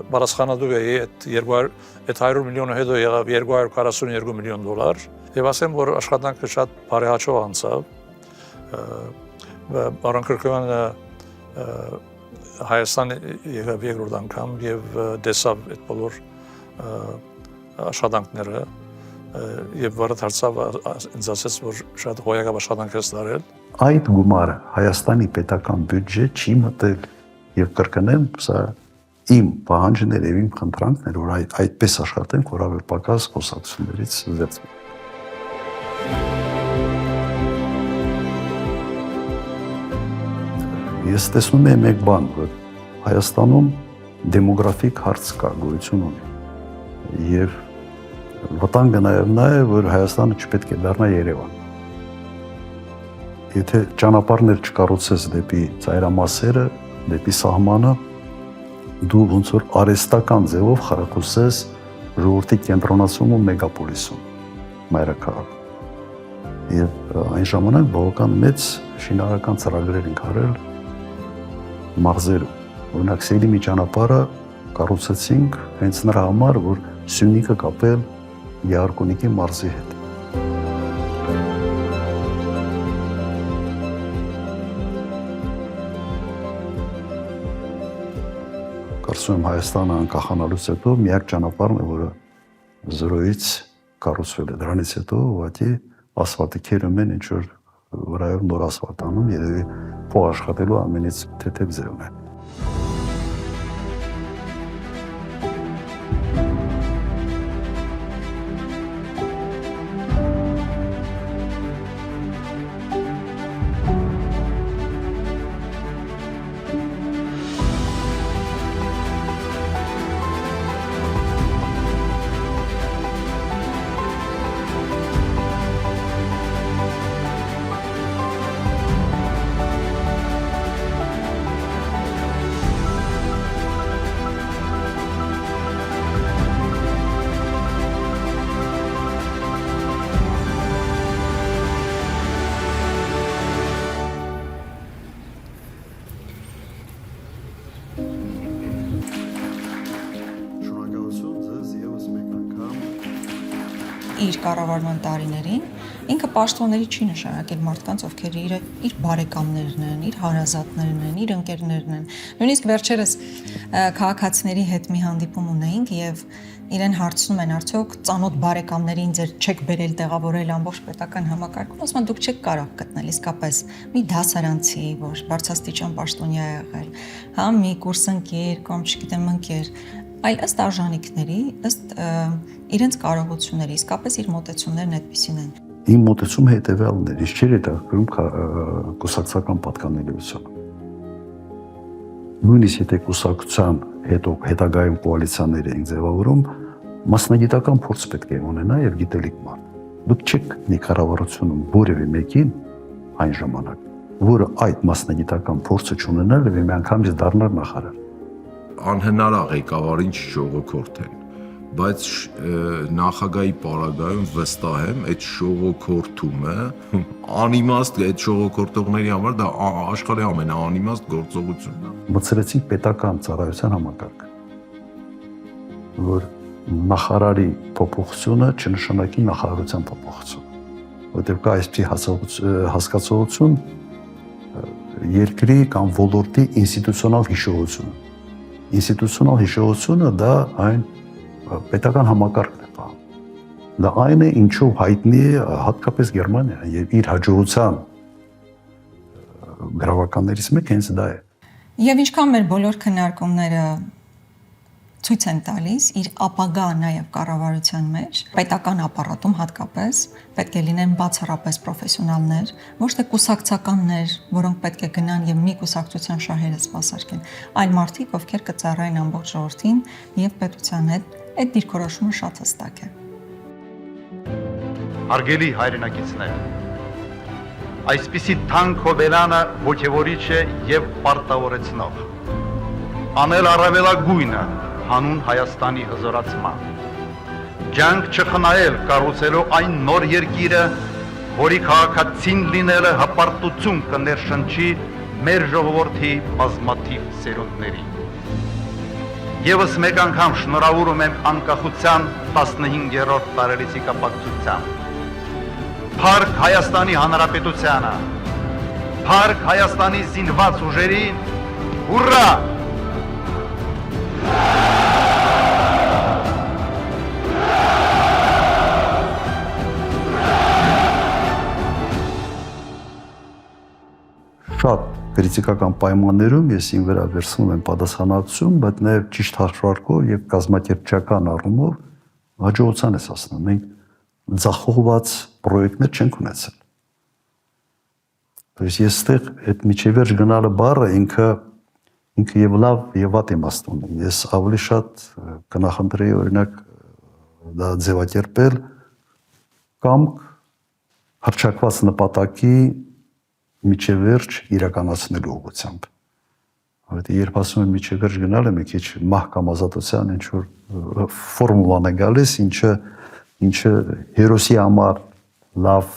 պատասխանատու էի այդ 100 միլիոնը հետո եղավ 242 միլիոն դոլար եւ ասեմ, որ աշխատանքը շատ բարեհաճով անցավ։ Պարոն Գրգորյանը Հայաստան եկավ երկրորդ անգամ եւ տեսավ այդ բոլոր աշխատանքները եւ վրա դարձավ ինձ ասեց, որ շատ հոյակապ աշխատանք է ստարել։ Այդ գումարը Հայաստանի պետական բյուջե չի մտել եւ կրկնեմ, սա իմ պահանջն էր եւ իմ խնդրանքն էր, որ այդպես աշխատենք, որ ավելի պակաս խոսակցություններից զերծվենք։ Ես տեսնում եմ մեկ բան, որ Հայաստանում դեմոգրաֆիկ հարց կա, գոյություն ունի եւ վտանգը նաեւ նա է, որ Հայաստանը չպետք է դառնա Երևան։ Եթե ճանապարհներ չկառուցես դեպի ծայրամասերը, դեպի սահմանը, դու ոնց որ արհեստական ձևով խրախուսես ժողովրդի կենտրոնացումը մեգապոլիսում, մայրաքաղաք։ Եվ այն ժամանակ բավական մեծ շինարարական ծրագրեր ենք արել մարզերում։ Օրինակ Սելիմի ճանապարհը կառուցեցինք հենց նրա համար, որ Սյունիքը կապել Յարկոնիկի մարզի հետ։ Կարծում եմ Հայաստանը անկախանալուց հետո միակ ճանապարհն է, որը 0-ից կառուցվել է։ Դրանից հետո ուղղակի ասֆալտի քերում են, ինչ որ վրայով նոր ասֆալտ անում, երևի փող աշխատելու ամենից թեթև ձևն է։ Իր կառավարման տարիներին ինքը պաշտոնների չի նշանակել մարդկանց, ովքեր իր բարեկամներն են, իր հարազատներն են, իր ընկերներն են։ Նույնիսկ վերջերս քաղաքացիների հետ մի հանդիպում ունեինք եւ իրեն հարցնում են, արդյոք ծանոթ բարեկամներին ձեր չեք բերել տեղավորել ամբողջ պետական համակարգում, ասում են դուք չեք կարող գտնել իսկապես մի դասարանցի, որ բարձրաստիճան պաշտոնյա է եղել, հա, մի կուրսընկեր կամ չգիտեմ ընկեր, այլ ըստ արժանինքների, ըստ իրենց կարողությունների, իսկապես իր մոտեցումներն այդպիսին են։ Իմ մոտեցումը հետևյալն էր, ես չէր հետաքրքրում կուսակցական պատկանելիությունը։ Նույնիսկ եթե կուսակցության հետագայում կոալիցիաներ էին ձևավորում, մասնագիտական փորձ պետք է ունենա եւ գիտելիք մարդ։ Դուք չեք մի կառավարությունում որևէ մեկին այն ժամանակ, որը այդ մասնագիտական փորձը չունենալ եւ մի անգամից դառնալ նախարար։ Անհնար է ղեկավարին չժողոքորթեն, բայց նախագահի պարագայում վստահ եմ այդ շողոքորթումը անիմաստ այդ շողոքորթողների համար դա աշխարհի ամենաանիմաստ գործողությունն է։ Մտցրեցինք պետական ծառայության համակարգ, որ նախարարի փոփոխությունը չնշանակի նախարարության փոփոխություն, որտեղ կա այսպիսի հասկացողություն երկրի կամ ոլորտի ինստիտուցիոնալ հիշողություն։ Ինստիտուցիոնալ հիշողությունը դա այն պետական համակարգն է բան։ Դա այն է, ինչով հայտնի է հատկապես Գերմանիա եւ իր հաջողության գրավականներից մեկը հենց դա է։ Եվ ինչքան մեր բոլոր քննարկումները ցույց են տալիս, իր ապագա նաև կառավարության մեջ, պետական ապարատում հատկապես պետք է լինեն բացառապես պրոֆեսիոնալներ, ոչ թե կուսակցականներ, որոնք պետք է գնան եւ մի կուսակցության շահերը սպասարկեն, այլ մարդիկ, ովքեր կծառայեն ամբողջ ժողովրդին եւ պետության հետ, այդ դիրքորոշումը շատ հստակ է։ Հարգելի հայրենակիցներ, այսպիսի թանկ հոբելանը ոգևորիչ է եւ պարտավորեցնող։ Անել առավելագույնը հանուն Հայաստանի հզորացման։ Ջանք չխնայել կառուցելու այն նոր երկիրը, որի քաղաքացին լինելը հպարտություն կներշնչի մեր ժողովրդի բազմաթիվ սերունդների։ Եվս մեկ անգամ շնորհավորում եմ անկախության 15-րդ տարելիցի կապակցությամբ։ Փառք Հայաստանի Հանրապետությանը, փառք Հայաստանի զինված ուժերին, հուրրա! Շատ քրիտիկական պայմաններում ես ինձ վրա վերցնում եմ պատասխանատվություն, բայց նաև ճիշտ հաշվարկով եւ կազմակերպչական առումով հաջողության ես հասնում։ Մենք ձախողված պրոյեկտներ չենք ունեցել։ То есть ես այդտեղ այդ միջևերջ գնալը բառը ինքը եւ լավ եւ վատ իմաստ ունի։ Ես ավելի շատ կնախընտրեի օրինակ դա ձևակերպել կամ հռչակված նպատակի միջևերջ իրականացնելու ուղղությամբ։ Որտեղ երբ ասում եմ միջևերջ գնալը մի քիչ մահ կամ ազատության ինչ որ ֆորմուլան է գալիս, ինչը հերոսի համար լավ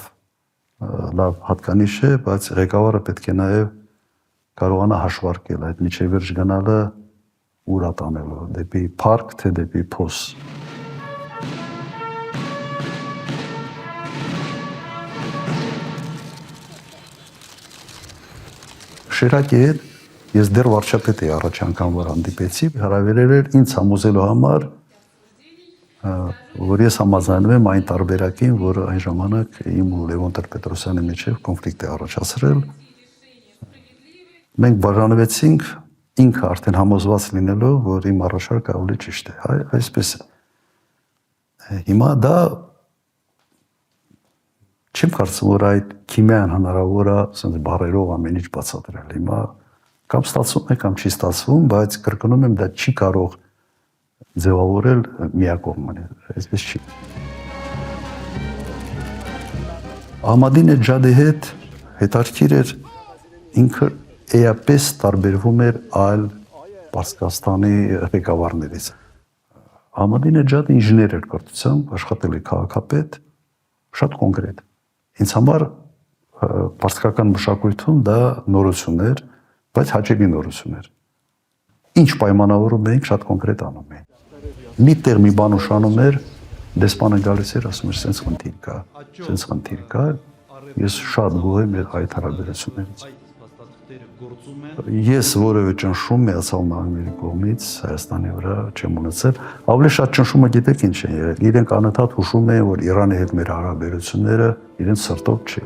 հատկանիշ է, բայց ղեկավարը պետք է նաև կարողանա հաշվարկել այդ միջևերջ գնալը ուր ատանելու, դեպի փառք թե դեպի փոս։ Շիրակի հետ ես դեռ վարչապետ էի առաջ անգամ որ հանդիպեցի, հրավիրել էր ինձ համոզելու համար, որ ես համաձայնում եմ այն տարբերակին, որը այն ժամանակ իմ ու Լևոն Տեր-Պետրոսյանի միջև կոնֆլիկտ է առաջացրել։ Մենք բաժանվեցինք ինքը արդեն համոզված լինելով, որ իմ առաջարկը ավելի ճիշտ է, այսպես է։ Հիմա դա չեմ կարծում, որ այդ քիմիան հնարավոր է ասենց բարերով ամեն ինչ բացատրել։ Հիմա կամ ստացվում է, կամ չի ստացվում, բայց կրկնում եմ, դա չի կարող ձևավորել միակողմանի, այսպես չի։ Ահմադինեջադի հետ հետաքրքիր էր ինքը էապես տարբերվում էր այլ Պարսկաստանի ղեկավարներից։ Ահմադինեջադը ինժեներ էր կրթությամբ, աշխատել է քաղաքապետ, շատ կոնկրետ։ Ինձ համար պարսկական մշակույթում դա նորություն էր, բայց հաճելի նորություն էր։ Ինչ պայմանավորում էինք, շատ կոնկրետ անում էինք։ Մի տեղ մի բան ուշանում էր, դեսպանը գալիս էր, ասում էր, սենց խնդիր կա, ես շատ գոհ եմ այդ հարաբերություններից։ Ես որևէ ճնշում Միացյալ Նահանգների կողմից Հայաստանի վրա չեմ ունեցել, ավելի շատ ճնշումը գիտեք ինչ է եղել, իրենք անընդհատ հուշում էին, որ Իրանի հետ մեր հարաբերությունները իրենց սրտով չի։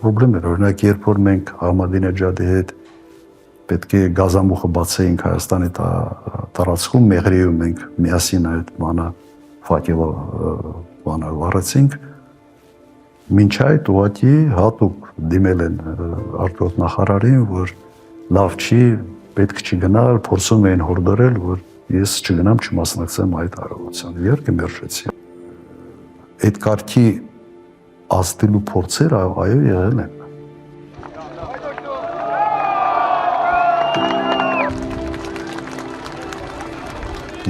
Պրոբլեմ էր, օրինակ, երբ որ մենք Ահմադինեջադի հետ պետք է գազամուխը բացեինք Հայաստանի տարածքում, Մեղրիում մենք միասին այդ բանը ֆակելը բանը վառեցինք, մինչ այդ ուղղակի հատուկ դիմել են արտգործնախարարին, որ լավ չի, պետք չի գնալ, փորձում էին հորդորել, որ ես չգնամ, չմասնակցեմ այդ արարողությանը։ Իհարկե մերժեցի։ Այդ կարգի ազդելու փորձեր այո եղել են։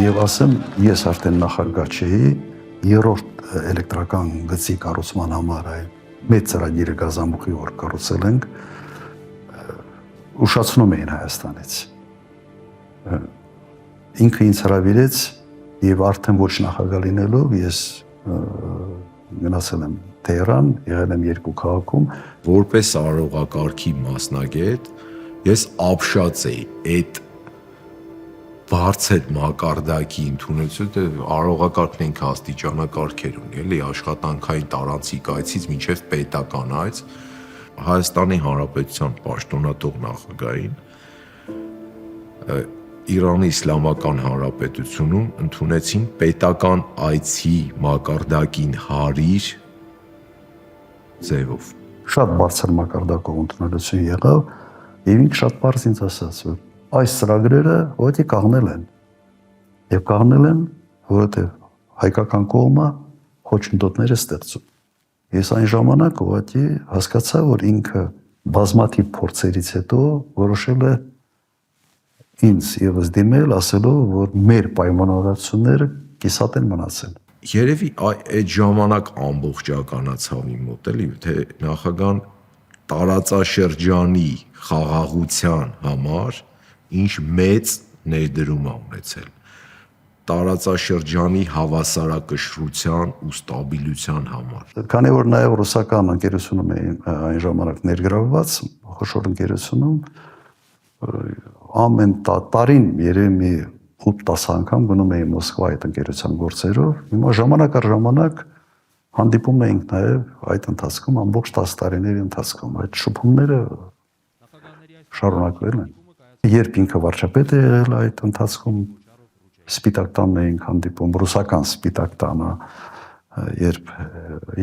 Եվ ասեմ, ես արդեն նախագահ չէի, երրորդ էլեկտրական գծի կառուցման համար այ մեծ ծրագիրը գազամուխի որ կառուցել ենք, ուշացնում էին Հայաստանից։ Ինքը ինձ հրավիրեց եւ արդեն ոչ նախագահ լինելով ես գնացել եմ Թեհրան, եղել եմ երկու քաղաքում, որպես արարողակարգի մասնագետ, ես ապշած էի այդ բարձր մակարդակի ընդունեցումը արարողակարգն ինքը աստիճանակարգեր ունի, էլի աշխատանքային տարանցիկ այցից մինչև պետական այց Հայաստանի Հանրապետության պաշտոնատող նախագահին Իրանի Իսլամական Հանրապետությունում ընդունեցին պետական այցի մակարդակին հարիր ձևով։ Շատ բարձր մակարդակով ընդունելություն եղավ եւ ինքը շատ բարձ ինձ ասաց, որ այս ծրագրերը ուղղակի կաղնել են։ Եվ կաղնել են, որովհետև հայկական կողմը խոչընդոտներ է ստեղծում։ Ես այն ժամանակ ուղղակի հասկացա, որ ինքը բազմաթիվ փորձերից հետո որոշել է ինձ եւս դիմել, ասելով, որ մեր պայմանավորվածությունները կիսատ են մնացել։ Երևի այդ ժամանակ ամբողջականացավ իմ մոտ, էլի, թե նախագահան տարածաշրջանի խաղաղության համար ինչ մեծ ներդրում է ունեցել տարածաշրջանի հավասարակշռության ու ստաբիլության համար։ Քանի որ նաև ռուսական ընկերությունում էին այն ժամանակ ներգրավված, խոշոր ընկերությունում ամեն տարին երևի մի 8-10 անգամ գնում էի Մոսկվա այդ ընկերության գործերով։ Հիմա ժամանակ առ ժամանակ հանդիպում էինք նաև այդ ընթացքում ամբողջ 10 տարիների ընթացքում այդ շփումները շարունակվել են։ Երբ ինքը վարչապետ է եղել այդ ընթացքում Սպիտակ տանն էինք հանդիպում, ռուսական Սպիտակ տանը, երբ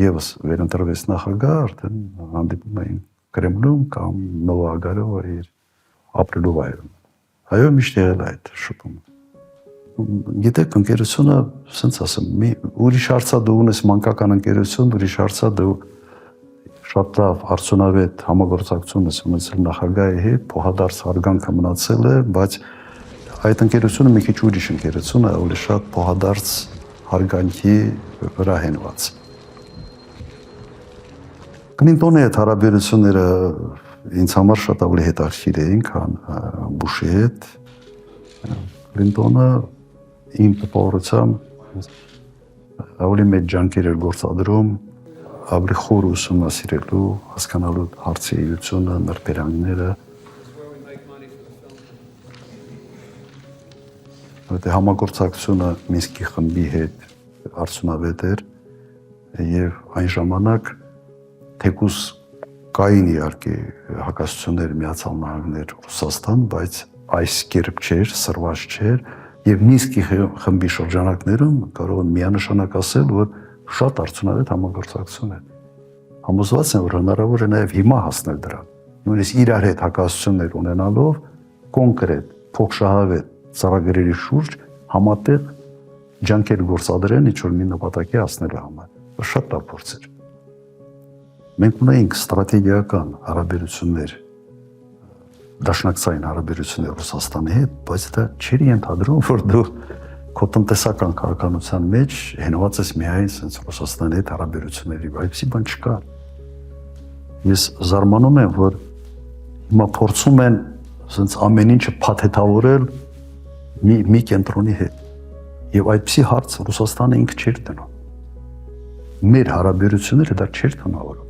եւս վերընտրվեց նախագահ, արդեն հանդիպում էինք Կրեմլում կամ Նովոագարովը իր ապրելու վայրում։ Այո, միշտ եղել է այդ շփումը։ Գիտեք, ընկերությունը, ասենց ասեմ, ուրիշ հարցա դու ունես մանկական ընկերություն, ուրիշ հարցա դու շատ լավ արդյունավետ համագործակցություն ունեցել նախագահի հետ, փոխադարձ հարգանքը մնացել է, բայց այդ ընկերությունը մի քիչ ուրիշ ընկերություն է, ավելի շատ փոխադարձ հարգանքի վրա հենված։ Կլինտոնի հետ հարաբերությունները ինձ համար շատ ավելի հետաքրքիր էին, քան Բուշի հետ։ Կլինտոնը իմ տպավորությամբ ավելի մեծ ջանքեր էր գործադրում ավելի խոր ուսումնասիրելու, հասկանալու հարցի էությունը, նրբերանգները։ Որտե համագործակցությունը Մինսկի խմբի հետ արդյունավետ էր եւ այն ժամանակ թեկուզ կային իհարկե հակասություններ Միացյալ Նահանգներ Ռուսաստան, բայց այս կերպ չէր, սրված չէր, եւ Մինսկի խմբի շրջանակներում կարող եմ միանշանակ ասել, որ շատ արդյունավետ համագործակցություն է։ Համոզված եմ, որ հնարավոր է նաեւ հիմա հասնել դրան։ Նույնիսկ իրար հետ հակասություններ ունենալով կոնկրետ, փոխշահավետ ծրագրերի շուրջ համատեղ ջանքեր գործադրեն ինչ-որ մի նպատակի հասնելու համար։ Շատ տափորձ էր։ Մենք ունեինք ստրատեգիական հարաբերություններ, դաշնակցային հարաբերություններ Ռուսաստանի հետ, բայց դա չէր ենթադրում, որ դու քո տնտեսական քաղաքականության մեջ հենված ես միայն sense Ռուսաստանի հետ հարաբերությունների, այդպիսի բան չկա։ Ես զարմանում եմ, որ հիմա փորձում են sense ամեն ինչը փաթեթավորել մի կենտրոնի հետ։ Եվ այդպիսի հարց Ռուսաստանը ինքը չէր դնում։ Մեր հարաբերությունները դա չէր տնավորում։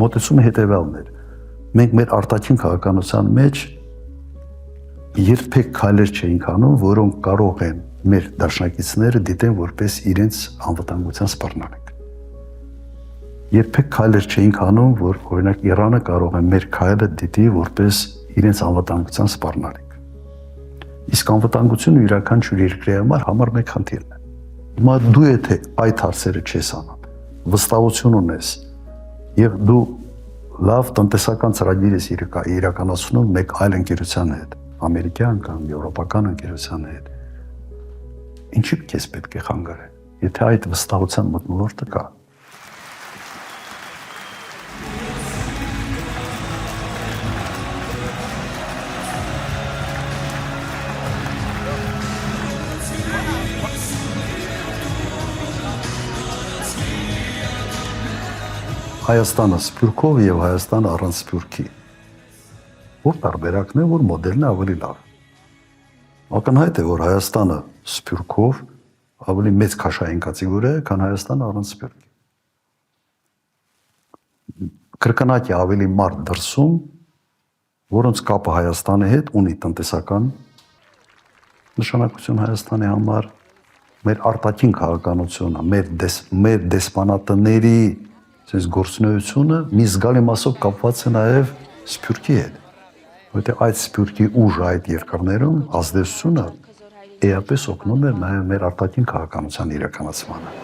Մոտեցումը հետևյալն էր։ Մենք մեր արտաքին քաղաքականության մեջ երբեք քայլեր չէինք անում, որոնք կարող են մեր դաշնակիցները դիտեն որպես իրենց անվտանգության սպառնալիք։ Երբեք քայլեր չէինք անում, որ օրինակ Իրանը կարող է մեր քայլը դիտի որպես իրենց անվտանգության սպառնալիք։ Իսկ անվտանգությունը յուրաքանչյուր երկրի համար մեկ խնդիրն է։ Հիմա դու եթե այդ հարցերը չես անում, վստահություն ունես եւ դու լավ տնտեսական ծրագիր ես իրականացնում մեկ այլ ընկերության հետ, ամերիկյան կամ եվրոպական ընկերության հետ, ինչի՞ քեզ պետք է խանգարի, եթե այդ վստահության մթնոլորտը կա։ Հայաստանը սփյուռքով եւ Հայաստանը առանց սփյուռքի։ Որ տարբերակն է, որ մոդելն է ավելի լավ։ Ակնհայտ է, որ Հայաստանը սփյուռքով ավելի մեծ քաշային կատեգորիա է, քան Հայաստանը առանց սփյուռքի։ Կրկնակի ավելի մարդ դրսում, որոնց կապը Հայաստանի հետ ունի տնտեսական նշանակություն Հայաստանի համար, մեր արտաքին քաղաքականությունը, մեր դեսպանատների Այս գործունեությունը մի զգալի մասով կապված է նաև սփյուռքի հետ, որտեղ այդ սփյուռքի ուժը այդ երկրներում ազդեցությունը էապես օգնում է նաև մեր արտաքին քաղաքականության իրականացմանը։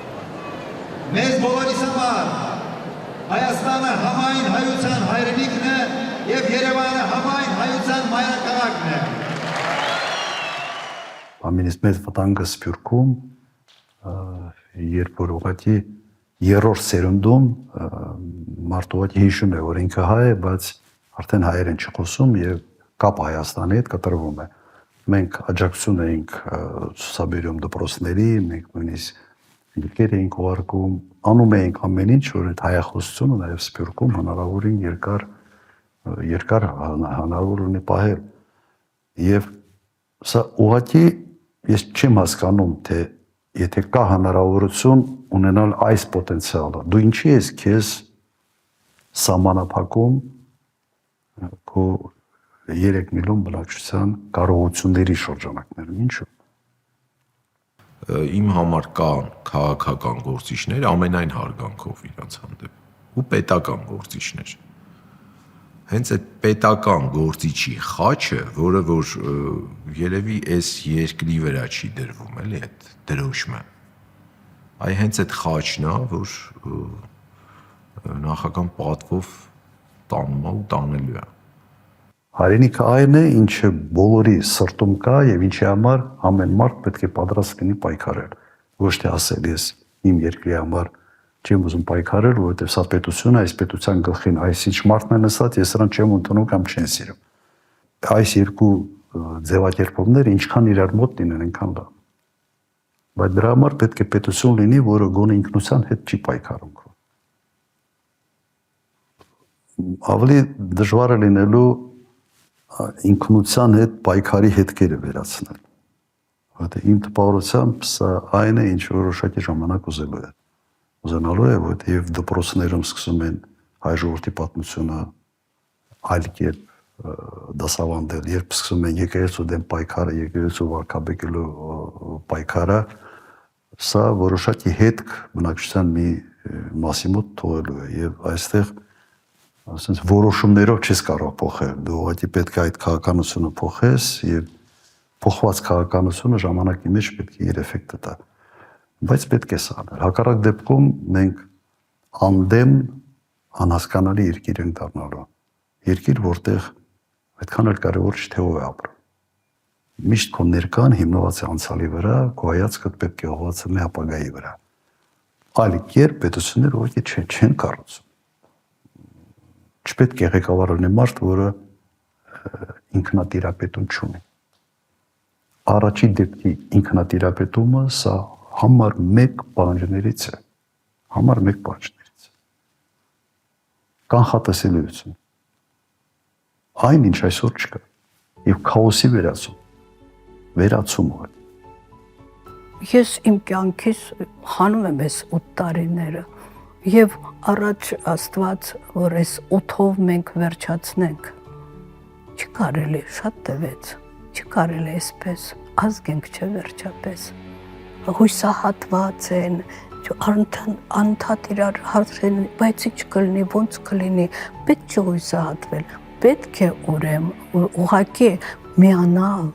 Մեզ բոլորիս համար Հայաստանը համայն հայության հայրենիքն է եւ Երևանը համայն հայության մայրաքաղաքն է։ Ամենից մեծ վտանգը սփյուռքում, երբ որ ուղղակի երրորդ սերունդում մարդը հիշում է, որ ինքը հայ է, բայց արդեն հայերեն չխոսում եւ կապ Հայաստանի հետ կտրվում է։ Մենք աջակցություն էինք ցուսաբերում դպրոցների, մենք նույնիսկ գիրքեր էինք ուղարկում, անում էինք ամեն ինչ, որ այդ հայախոսությունը նաեւ սփյուռքում հնարավորին երկար հնարավոր ունի պահել։ Եվ սա ուղղակի ես չեմ հասկանում, թե եթե կա հնարավորություն ունենալ այս պոտենցիալը, դու ինչի ես քեզ սահմանափակում քո 3 միլիոն բնակչության կարողությունների շրջանակներում, ինչու՞։ Իմ համար կան քաղաքական գործիչներ ամենայն հարգանքով իրաց հանդեպ ու պետական գործիչներ։ Հենց այդ պետական գործիչի խաչը, որը որ երևի այս երկրի վրա չի դրվում, էլի այդ դրոշմը։ Այ հենց այդ խաչն է, որ նախական պատվով տանում է ու տանելու է։ Հայրենիքը այն է, ինչը բոլորի սրտում կա եւ ինչի համար ամեն մարդ պետք է պատրաստ լինի պայքարել։ Ոչ թե ասել ես իմ երկրի համար չեմ ուզում պայքարել, որովհետեւ սա պետություն է, այս պետության գլխին այս ինչ մարդն է նստած, ես նրան չեմ ընդունում կամ չեմ սիրում։ Այս երկու ձևակերպումները ինչքան իրար մոտ լինեն, այնքան լավ։ Բայց դրա համար պետք է պետություն լինի, որը գոնե ինքնության հետ չի պայքարում։ Ավելի դժվար է լինելու ինքնության հետ պայքարի հետքերը վերացնել։ Որտեղ իմ տպավորությամբ սա այն է, ինչ որոշակի ժամանակ ուզենալու է, որտեղ դպրոցներում սկսում են հայ ժողովրդի պատմությունը այլ կերպ դասավանդել, երբ սկսում են եկեղեցու դեմ պայքարը, եկեղեցու վարքաբեկելու պայքարը, սա որոշակի հետք բնակչության մի մասի մոտ թողելու է եւ այստեղ ասենց որոշումներով չես կարող փոխել։ Դու ուղղակի պետք է այդ քաղաքականությունը փոխես եւ փոխված քաղաքականությունը ժամանակի մեջ պետք է իր էֆեկտը տա։ Բայց պետք է սա անել։ Հակառակ դեպքում մենք անդեմ անհասկանալի երկիր ենք դառնալու։ Երկիր, որտեղ այդքան էլ կարևոր չէ թե ով է ապրում։ Միշտ քո ներկան հիմնված է անցյալի վրա, քո հայացքդ պետք է ուղղված լինի ապագայի վրա։ Այլ կերպ պետությունները ուղղակի չեն կառուցում։ Չպետք է ղեկավար լինի մարդ, որը ինքնատիրապետում չունի։ Առաջի դեպքի ինքնատիրապետումը սա համար 1 պահանջներից է։ Համար 1 պահանջներից։ Կանխատեսելիություն։ Այն ինչ այսօր չկա։ Եվ քաոսի վերացում է։ Ես իմ կյանքից հանում եմ այս 8 տարիները եւ առաջ Աստված, որ այս 8-ով մենք վերջացնենք, չի կարելի, շատ տևեց, չի կարելի այսպես, ազգենք չէ վերջապես, հույսահատված են, անդադ իրար հարցրեն, բայց ինչ կլինի, ոնց կլինի, պետք չէ հույսահատվել, պետք է ուրեմն ուղղակի միանալ։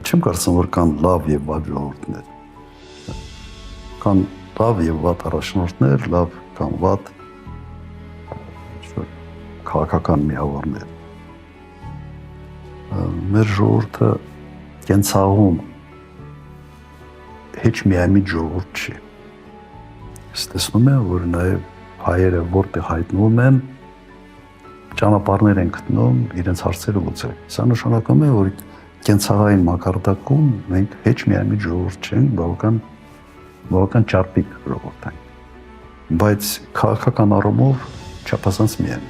Չեմ կարծում, որ կան լավ եւ վատ ժողովուրդներ։ Կան լավ եւ վատ առաջնորդներ, լավ կամ վատ քաղաքական միավորներ։ Մեր ժողովուրդը կենցաղում հեչ միամիտ ժողովուրդ չի։ Տեսնում եմ, որ նաեւ հայերը որտեղ հայտնվում են, ճանապարհներ են գտնում իրենց հարցերը լուծել։ Սա նշանակում է, որ կենցաղային մակարդակում մենք հեչ միամիտ ժողովուրդ չենք, բավական ճարպիկ ժողովուրդ ենք։ Բայց քաղաքական առումով չափազանց միայն։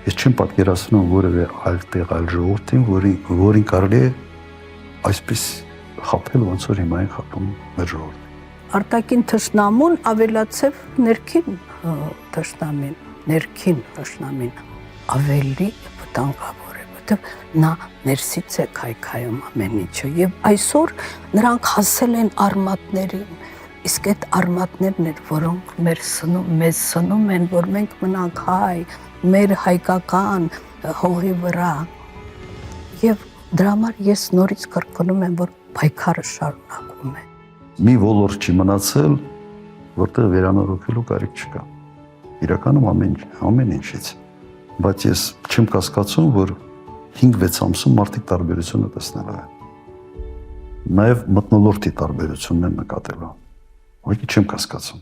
Ես չեմ պատկերացնում որևէ այլ տեղ, այլ ժողովրդին, որին կարելի է այսպես խաբել, ոնց որ հիմա են խաբում մեր ժողովուրդը։ Արտաքին թշնամուն ավելացավ ներքին թշնամին ավելի վտանգավոր է, որտեղ նա ներսից է քայքայում ամեն ինչը եւ այսօր նրանք հասել են արմատներին, իսկ այդ արմատներն են, որոնք մեզ սնում են, որ մենք մնանք հայ, մեր հայկական հողի վրա եւ դրա համար ես նորից կրկնում եմ, որ պայքարը շարունակվում է։ Մի ոլորտ չի մնացել, որտեղ վերանորոգելու կարիք չկա։ Իրականում ամեն ինչից, բայց ես չեմ կասկածում, որ 5-6 ամսում մարդիկ տարբերությունը տեսնելու են։ Նաև մթնոլորտի տարբերությունն են նկատելու։ Ուղղակի չեմ կասկածում։